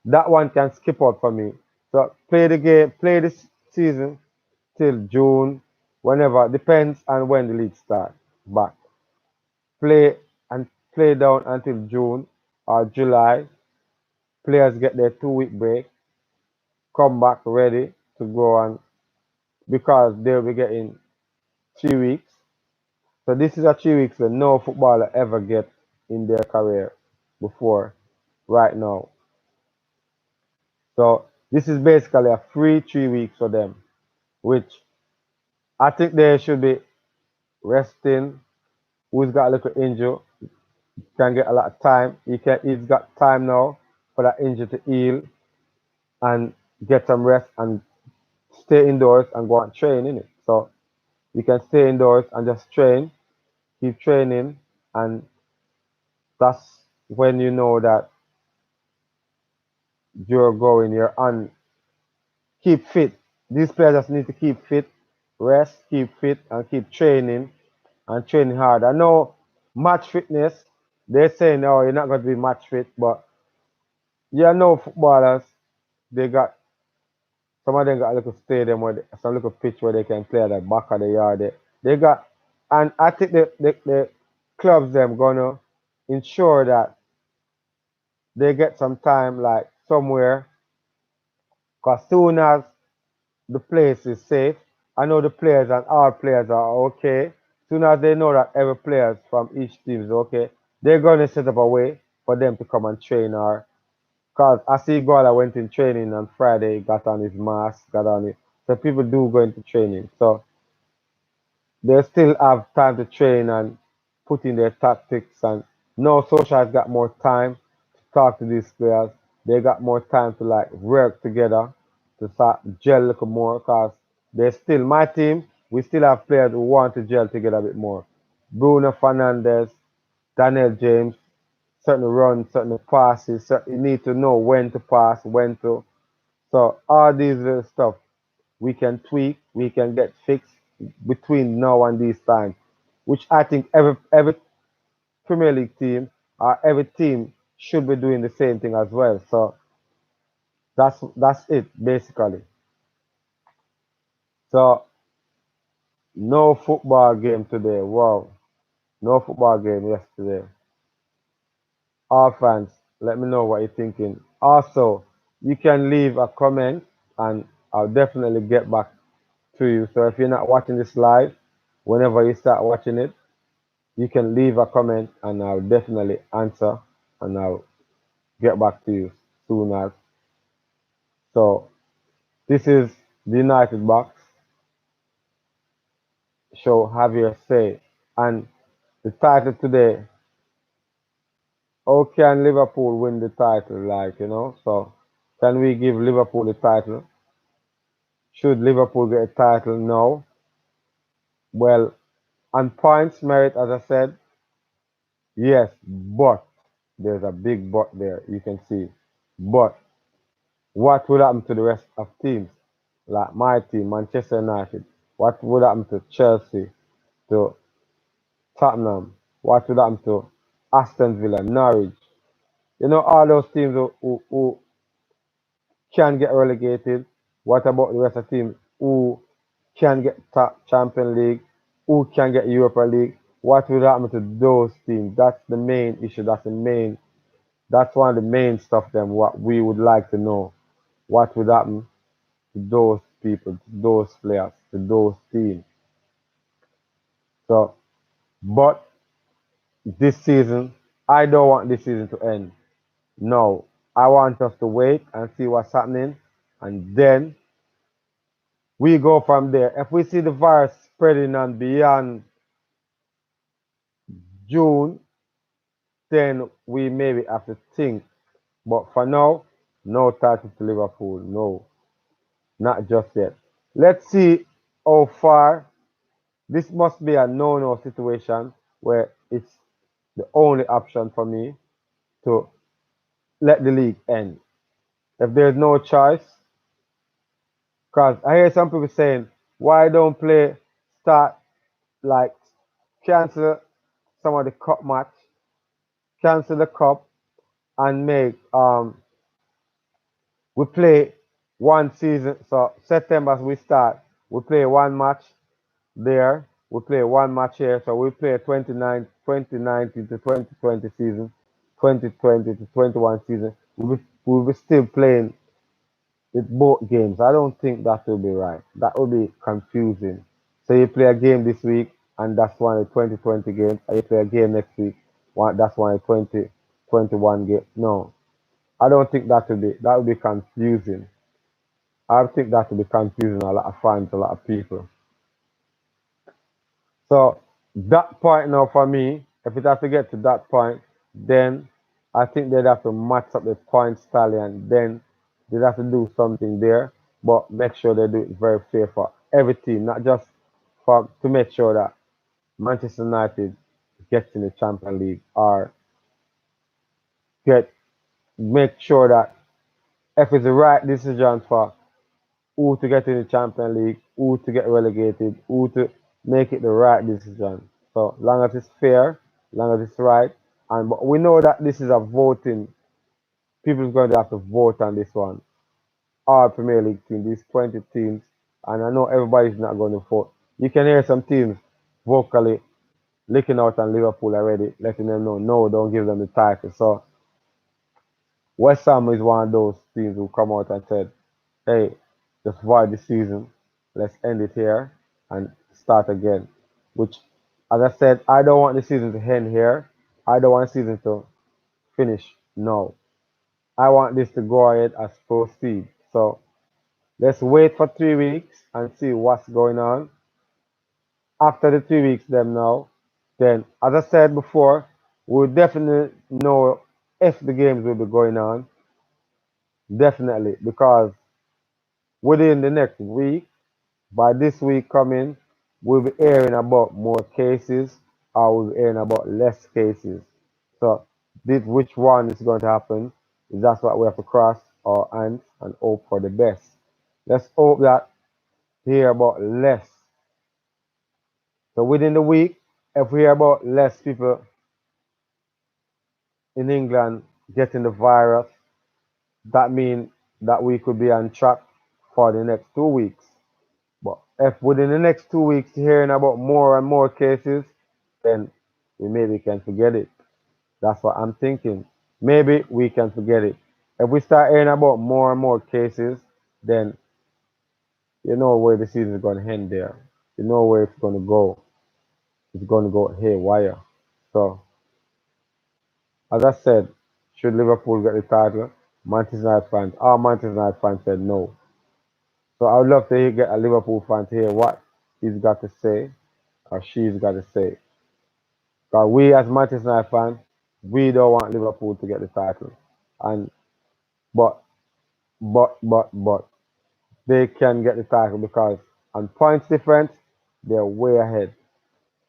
that one can skip out for me. So play the game, play this season till June, whenever, depends on when the league starts back. Play and play down until June or July. Players get their 2 week break, come back ready to go on because they'll be getting 3 weeks. So this is a 3 weeks that no footballer ever get in their career before right now. So this is basically a free 3 weeks for them, which I think they should be resting. Who's got a little injury can get a lot of time. He's got time now for that injury to heal and get some rest and stay indoors and go and train in it. So you can stay indoors and just train, keep training, and that's when you know that you're on. Keep fit. These players just need to keep fit, rest, keep fit, and keep training and training hard. I know match fitness, they're saying, oh, you're not going to be match fit, but you know footballers, they got, some of them got a little stadium where some little pitch where they can play at the back of the yard. They got, and I think the clubs them gonna ensure that they get some time like somewhere, cause soon as the place is safe, I know the players and all players are okay. Soon as they know that every players from each team is okay, they're gonna set up a way for them to come and train. Or cause I see Gola went in training on Friday, got on his mask, got on it. So people do go into training. So they still have time to train and put in their tactics. And now Social has got more time to talk to these players. They got more time to like work together to start gel a little more because they still, my team, we still have players who want to gel together a bit more. Bruno Fernandez, Daniel James, certain runs, certain passes, you need to know when to pass, when to. So all these little stuff we can tweak, we can get fixed between now and these times, which I think every Premier League team or every team should be doing the same thing as well. So that's it basically. So no football game today. Wow, no football game yesterday. All fans, let me know what you're thinking. Also, you can leave a comment and I'll definitely get back to you. So if you're not watching this live, whenever you start watching it, you can leave a comment and I'll definitely answer and I'll get back to you soon as. So this is the United Box show. Have your say. And the title today, how can Liverpool win the title? So can we give Liverpool the title? Should Liverpool get a title? No. Well, on points merit, as I said, Yes, but there's a big but there. You can see. But what would happen to the rest of teams? Like my team, Manchester United. What would happen to Chelsea, to Tottenham? What would happen to Aston Villa, Norwich? You know, all those teams who can get relegated. What about the rest of the teams who can get top Champion League, who can get Europa League? What would happen to those teams? That's the main issue. That's one of the main stuff then what we would like to know. What would happen to those people, to those players, to those teams. So, but this season, I don't want this season to end. No, I want us to wait and see what's happening, and then we go from there. If we see the virus spreading on beyond June, then we maybe have to think. But for now, no title to Liverpool. No, not just yet. Let's see how far. This must be a no-no situation where it's the only option for me to let the league end. If there's no choice, because I hear some people saying, why don't play start like cancel some of the cup match, cancel the cup and make we play one season. So September as we start, we play one match there, we play one match here. So we play 2019 to 2020 season, 2020 to 21 season. We'll be still playing with both games. I don't think that will be right. That will be confusing. So you play a game this week, and that's one of the 2020 games, and you play a game next week, that's one of the 2021 games. No, I don't think that will be confusing. I think that will be confusing a lot of fans, a lot of people. So that point now for me, if it has to get to that point, then I think they'd have to match up the points tally and then they'd have to do something there, but make sure they do it very fair for every team, not just for to make sure that Manchester United gets in the Champions League or get make sure that if it's the right decision for who to get in the Champions League, who to get relegated, who to make it the right decision. So long as it's fair, long as it's right, and but we know that this is a voting. People's going to have to vote on this one. All Premier League teams, these 20 teams, and I know everybody's not going to vote. You can hear some teams vocally licking out on Liverpool already, letting them know, no, don't give them the title. So West Ham is one of those teams who come out and said, hey, just void the season. Let's end it here and start again. Which, as I said, I don't want the season to end here. I don't want the season to finish now. I want this to go ahead as proceed. So let's wait for 3 weeks and see what's going on. After the 3 weeks, them now, then as I said before, we'll definitely know if the games will be going on. Definitely, because within the next week, by this week coming, we'll be hearing about more cases or we'll be hearing about less cases. So this which one is going to happen is that's what we have to cross our hands and hope for the best. Let's hope that hear about less. So within the week, if we hear about less people in England getting the virus, that means that we could be on track for the next 2 weeks. But if within the next 2 weeks hearing about more and more cases, then we maybe can forget it. That's what I'm thinking. Maybe we can forget it. If we start hearing about more and more cases, then you know where the season is going to end there. You know where it's going to go. It's going to go haywire. So, as I said, should Liverpool get the title? Manchester United fans, our Manchester United fans said no. So I would love to get a Liverpool fan to hear what he's got to say or she's got to say. Because we as Manchester United fans, we don't want Liverpool to get the title. And but but they can get the title because on points difference, they're way ahead.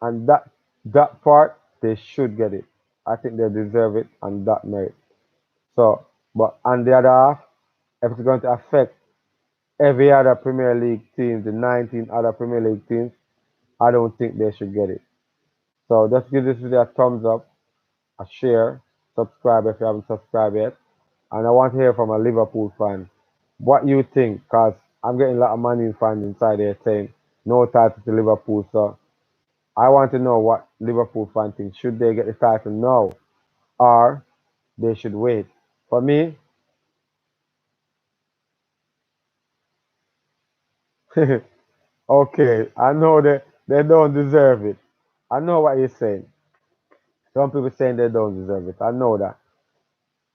And that part they should get it. I think they deserve it and that merit. So, but on the other half, if it's going to affect every other Premier League team, the 19 other Premier League teams, I don't think they should get it. So just give this video a thumbs up, a share, subscribe if you haven't subscribed yet. And I want to hear from a Liverpool fan what you think, because I'm getting a lot of Man U fans inside there saying no title to Liverpool. So I want to know what Liverpool fans think. Should they get the title now or they should wait? For me, okay, I know that they don't deserve it. I know what you're saying. Some people saying they don't deserve it. I know that.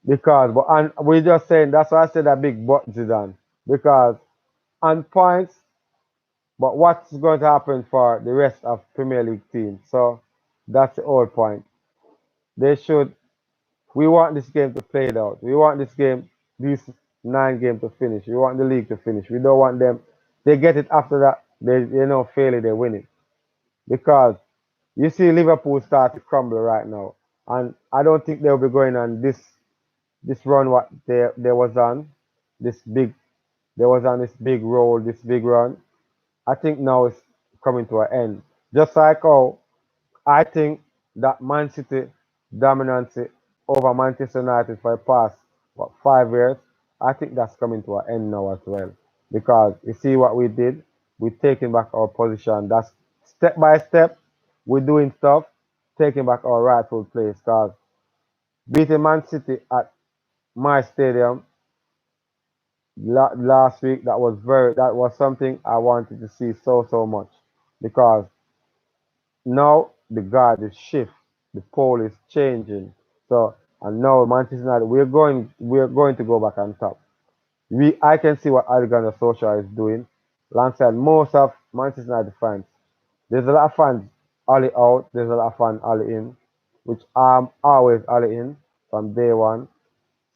Because, but and we're just saying that's why I said that big but Zidane. Because on points, but what's going to happen for the rest of Premier League teams? So that's the whole point. They should. We want this game to play it out. We want this game, these 9 games to finish. We want the league to finish. We don't want them. They get it after that. They fail it. They win it because you see Liverpool start to crumble right now, and I don't think they'll be going on this run what they was on this big they was on this big roll, this big run. I think now it's coming to an end. Just like how I think that Man City dominance over Manchester United for the past 5 years, I think that's coming to an end now as well. Because you see what we did, we're taking back our position. That's step by step, we're doing stuff, taking back our rightful place. Because beating Man City at my stadium last week, that was something I wanted to see so much. Because now the guard is shift, the pole is changing. So and now Manchester United, we're going to go back on top. I can see what Alexander Solskjaer is doing, alongside most of Manchester United fans. There's a lot of fans alley out, there's a lot of fans alley in, which I'm always alley in from day one.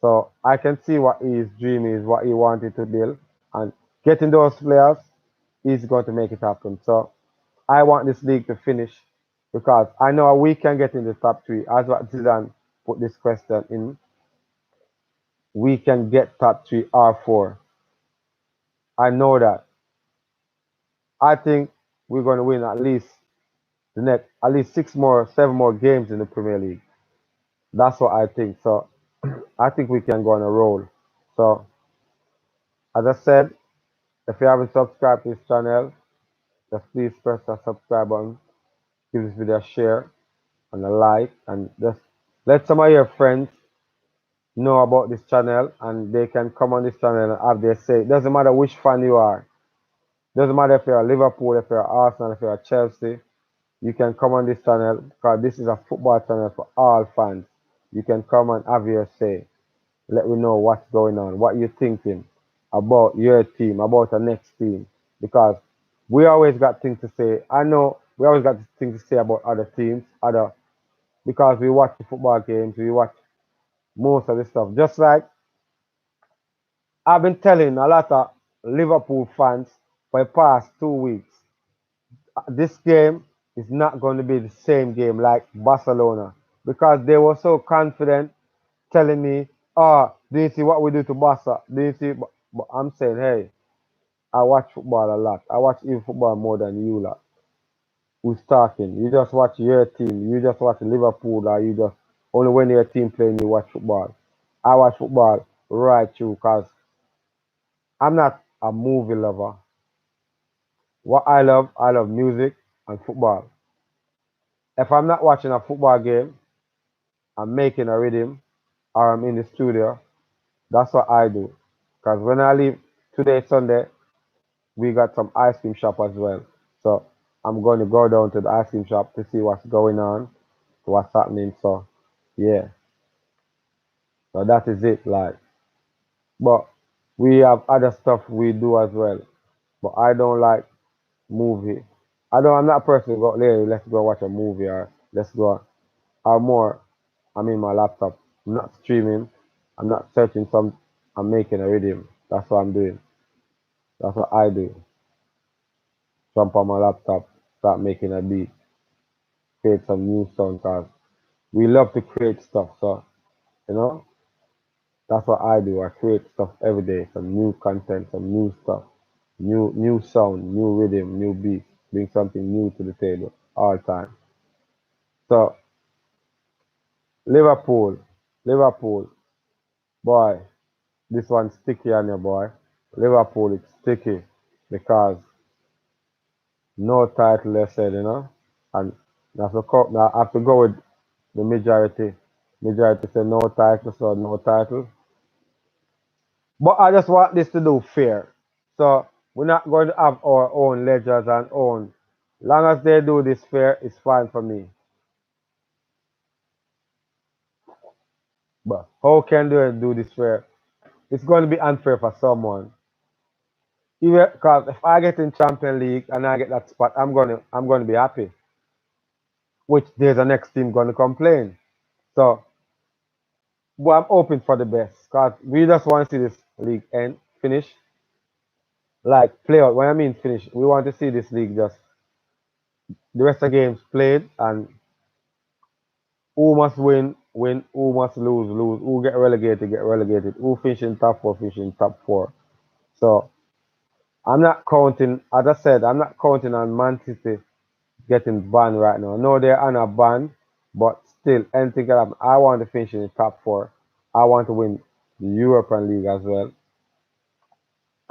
So I can see what his dream is, what he wanted to build, and getting those players, he's going to make it happen. So I want this league to finish because I know we can get in the top 3. As what Zidane put this question in, we can get top 3 or 4. I know that. I think we're going to win at least 7 more games in the Premier League. That's what I think. So I think we can go on a roll. So as I said, if you haven't subscribed to this channel, just please press the subscribe button, give this video a share and a like, and just let some of your friends know about this channel and they can come on this channel and have their say. It doesn't matter which fan you are. It doesn't matter if you're a Liverpool, if you're Arsenal, if you're a Chelsea. You can come on this channel because this is a football channel for all fans. You can come and have your say. Let me know what's going on, what you're thinking about your team, about the next team. Because we always got things to say. I know we always got things to say about other teams, because we watch the football games, we watch most of the stuff. Just like I've been telling a lot of Liverpool fans for the past 2 weeks, this game is not going to be the same game like Barcelona because they were so confident telling me, oh, do you see what we do to Barca? Do you see? But I'm saying, hey, I watch football a lot. I watch even football more than you lot. Who's talking? You just watch your team. You just watch Liverpool, or you just only when your team playing you watch football. I watch football right through because I'm not a movie lover. What I love music and football. If I'm not watching a football game, I'm making a rhythm or I'm in the studio. That's what I do. Because when I leave today, Sunday, we got some ice cream shop as well. So I'm going to go down to the ice cream shop to see what's going on, what's happening. So yeah, so that is it. Like, but we have other stuff we do as well. But I don't like movie. I'm not a person who go, hey, let's go watch a movie or let's go. Or more, I'm in my laptop. I'm not streaming. I'm not searching some. I'm making a rhythm. That's what I'm doing. That's what I do. Jump on my laptop, start making a beat, create some new sound cards. we love to create stuff. So, you know, that's what I do. I create stuff every day, some new content, some new stuff, new sound, new rhythm, new beat, bring something new to the table all the time. So Liverpool, Liverpool, boy, this one's sticky on you, boy. Liverpool, it's sticky because no title, they said, and I have to go with the majority. Majority say no title, so no title. But I just want this to do fair. So we're not going to have our own ledgers and own. Long as they do this fair, it's fine for me. But how can they do this fair? It's going to be unfair for someone. Even because if I get in Champion League and I get that spot, I'm gonna be happy. Which there's a next team gonna complain. So, but I'm hoping for the best because we just want to see this league end, finish, like play out. When I mean finish, we want to see this league just the rest of the games played and who must win, win, who must lose, lose, who get relegated, who finish in top four, finish in top four. So I'm not counting, as I said, I'm not counting on Man City getting banned right now. No, they're on a ban, but still, anything can happen. I want to finish in the top four. I want to win the European League as well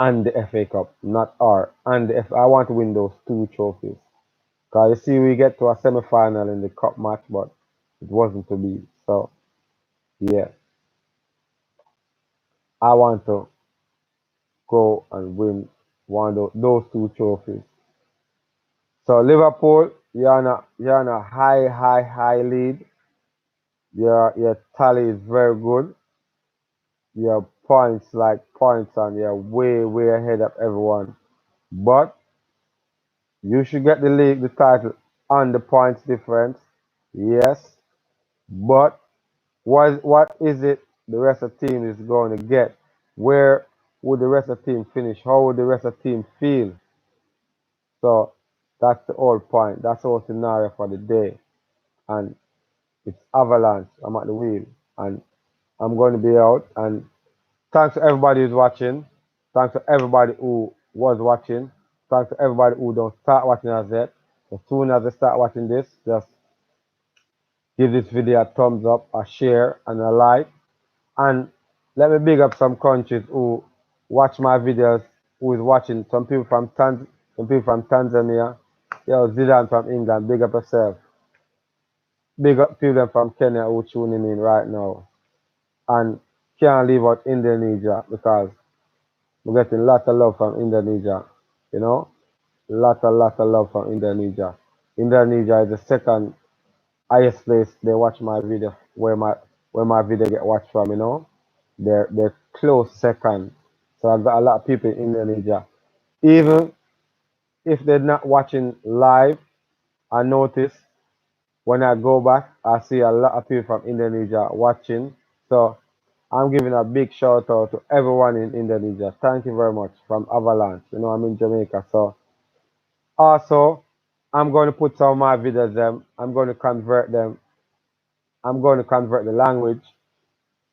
and the FA Cup, not R. And I want to win those two trophies. Because you see, we get to a semi final in the cup match, but it wasn't to be. So, yeah, I want to go and win one of those two trophies. So, Liverpool, you're on a high, high, high lead. Your tally is very good. Your points like points and you're way, way ahead of everyone. But you should get the league, the title on the points difference. Yes. But what is it the rest of the team is going to get? Where would the rest of the team finish? How would the rest of the team feel? So that's the whole point. That's the whole scenario for the day. And it's avalanche. I'm at the wheel. And I'm going to be out. And thanks to everybody who's watching. Thanks to everybody who was watching. Thanks to everybody who don't start watching as yet. As soon as they start watching this, just give this video a thumbs up, a share, and a like. And let me big up some countries who watch my videos, who is watching. Some people from Tanzania. Yo, Zidane from England, big up yourself. Big up people from Kenya who tuning in right now. And can't leave out Indonesia because we're getting a lot of love from Indonesia. You know? Lot of love from Indonesia. Indonesia is the second highest place they watch my video where my video get watched from, They're close second. So I've got a lot of people in Indonesia. Even if they're not watching live, I notice when I go back, I see a lot of people from Indonesia watching. So I'm giving a big shout out to everyone in Indonesia. Thank you very much from Avalanche. I'm in Jamaica. So also, I'm going to put some of my videos them. I'm going to convert them. I'm going to convert the language,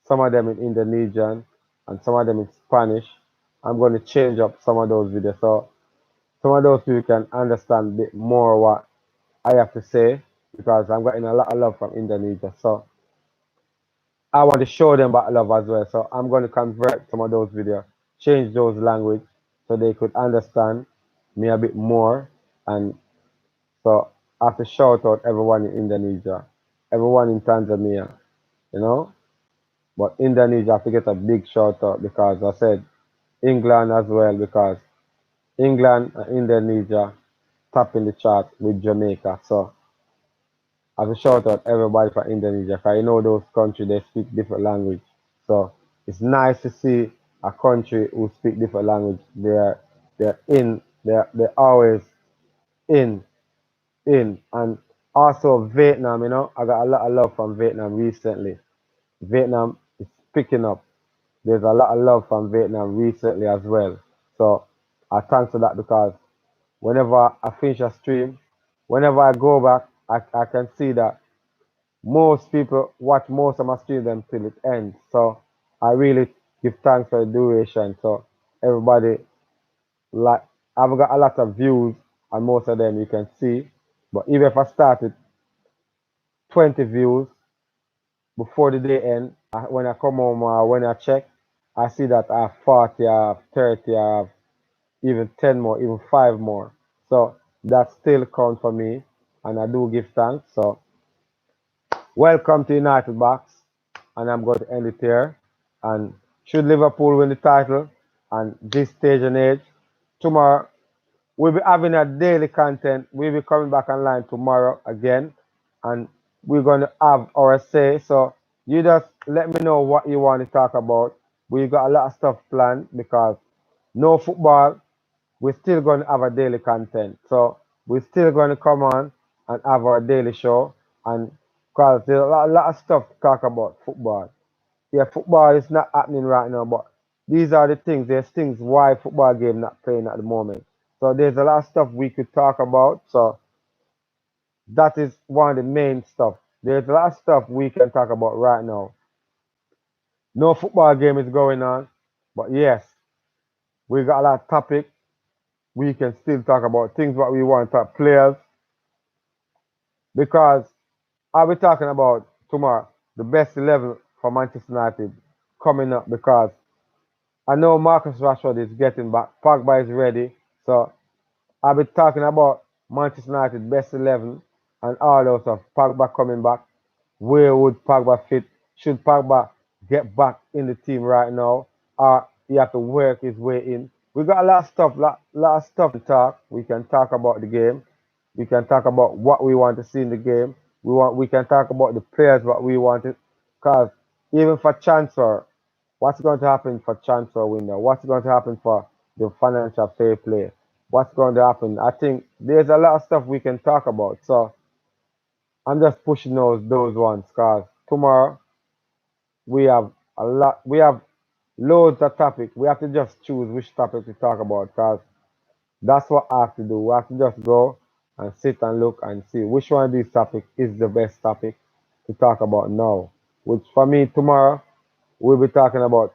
some of them in Indonesian and some of them in Spanish. I'm going to change up some of those videos so some of those people can understand a bit more what I have to say because I'm getting a lot of love from Indonesia. So I want to show them about love as well. So I'm going to convert some of those videos, change those language so they could understand me a bit more. And so I have to shout out everyone in Indonesia, everyone in Tanzania, you know. But Indonesia, I have to get a big shout out because I said England as well because England and Indonesia top in the chart with Jamaica. So I have to shout out everybody from Indonesia because those countries they speak different language. So it's nice to see a country who speak different language. They're always in and also Vietnam. I got a lot of love from Vietnam recently. Vietnam is picking up. There's a lot of love from Vietnam recently as well. So I thanks for that because whenever I finish a stream, whenever I go back, I can see that most people watch most of my streams them till it ends. So I really give thanks for the duration. So everybody like I've got a lot of views and most of them you can see. But even if I started 20 views before the day end, when I come home or when I check, I see that I have 40, I have 30, I have even 10 more, even 5 more. So that still counts for me and I do give thanks. So welcome to United Box and I'm going to end it here. And should Liverpool win the title and this stage and age, tomorrow we'll be having a daily content. We'll be coming back online tomorrow again, and we're going to have our say. So you just let me know what you want to talk about. We got a lot of stuff planned because no football. We're still going to have a daily content. So we're still going to come on and have our daily show, and because there's a lot of stuff to talk about football. Yeah, football is not happening right now, but these are the things. There's things why football game not playing at the moment. So there's a lot of stuff we could talk about. So that is one of the main stuff. There's a lot of stuff we can talk about right now. No football game is going on, but yes, we got a lot of topic. We can still talk about things what we want to talk players because I'll be talking about tomorrow the best 11 for Manchester United coming up because I know Marcus Rashford is getting back. Pogba is ready. So I'll be talking about Manchester United best 11 and all those stuff. Pogba coming back. Where would Pogba fit? Should Pogba get back in the team right now? Or he have to work his way in? We got a lot of stuff, lot of stuff to talk. We can talk about the game. We can talk about what we want to see in the game. We can talk about the players what we wanted. Cause even for transfer, what's going to happen for transfer window? What's going to happen for the financial fair play? What's going to happen? I think there's a lot of stuff we can talk about. So I'm just pushing those ones because tomorrow we have we have loads of topics. We have to just choose which topic to talk about because that's what I have to do. We have to just go and sit and look and see which one of these topics is the best topic to talk about now. Which for me tomorrow we'll be talking about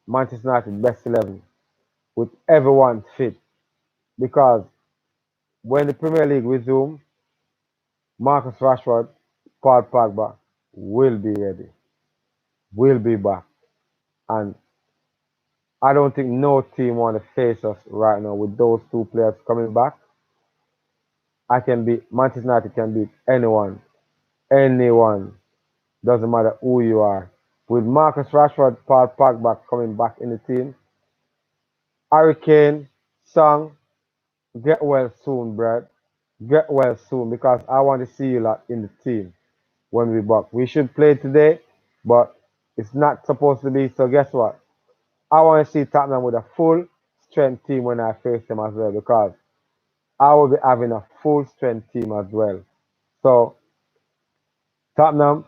Manchester United best 11 with everyone fit because when the Premier League resumes, Marcus Rashford, Paul Pogba will be ready, will be back, and I don't think no team want to face us right now with those two players coming back. I can beat Manchester United can beat anyone, anyone. Doesn't matter who you are. With Marcus Rashford, Paul Pogba coming back in the team, Harry Kane, Song, get well soon, Brad. Get well soon because I want to see you lot in the team when we back. We should play today, but it's not supposed to be. So guess what? I want to see Tottenham with a full strength team when I face them as well because I will be having a full strength team as well. So Tottenham,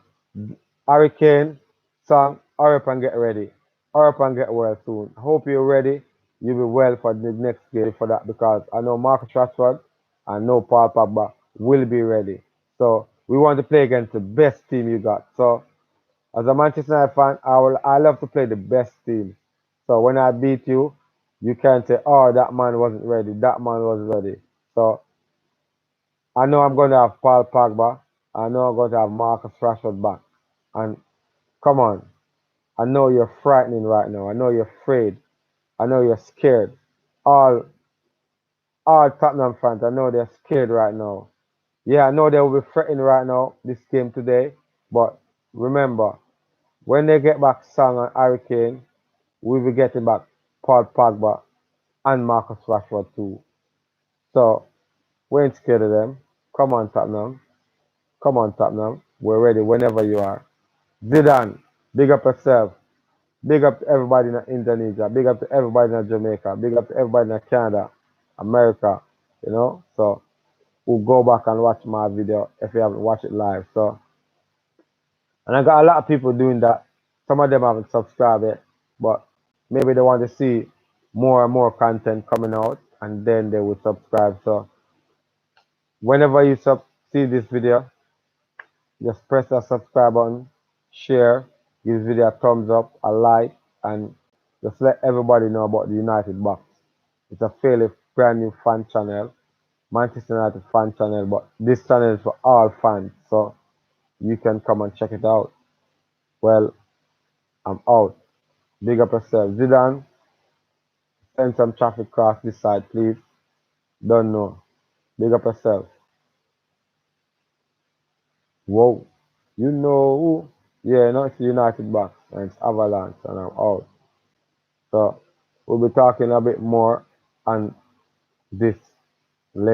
Harry Kane, Son, hurry up and get ready. Hurry up and get well soon. I hope you're ready. You'll be well for the next game for that because I know Marcus Rashford and know Paul Pogba will be ready. So we want to play against the best team you got. So as a Manchester United fan, I love to play the best team. So when I beat you, you can't say, oh, that man wasn't ready. That man was ready. So I know I'm going to have Paul Pogba. I know I'm going to have Marcus Rashford back. And come on, I know you're frightening right now. I know you're afraid. I know you're scared. All all Tottenham fans, I know they're scared right now. Yeah, I know they will be fretting right now this game today. But remember, when they get back Son and Harry Kane, we'll be getting back Paul Pogba and Marcus Rashford too. So we ain't scared of them. Come on, Tottenham. Come on, Tottenham. We're ready whenever you are. Zidane, big up yourself. Big up to everybody in Indonesia. Big up to everybody in Jamaica. Big up to everybody in Canada, America. You know, so we'll go back and watch my video if you haven't watched it live. So, and I got a lot of people doing that. Some of them haven't subscribed yet, but maybe they want to see more and more content coming out, and then they will subscribe. So, whenever you see this video, just press that subscribe button, share, give this video a thumbs up, a like, and just let everybody know about the United Box. It's a fairly brand new fan channel, Manchester United fan channel, but this channel is for all fans, so you can come and check it out. Well, I'm out. Big up yourself. Zidane, send some traffic across this side, please. Don't know. Big up yourself. Whoa. You know who? Yeah, no, it's the United Box and it's Avalanche and I'm out. So we'll be talking a bit more on this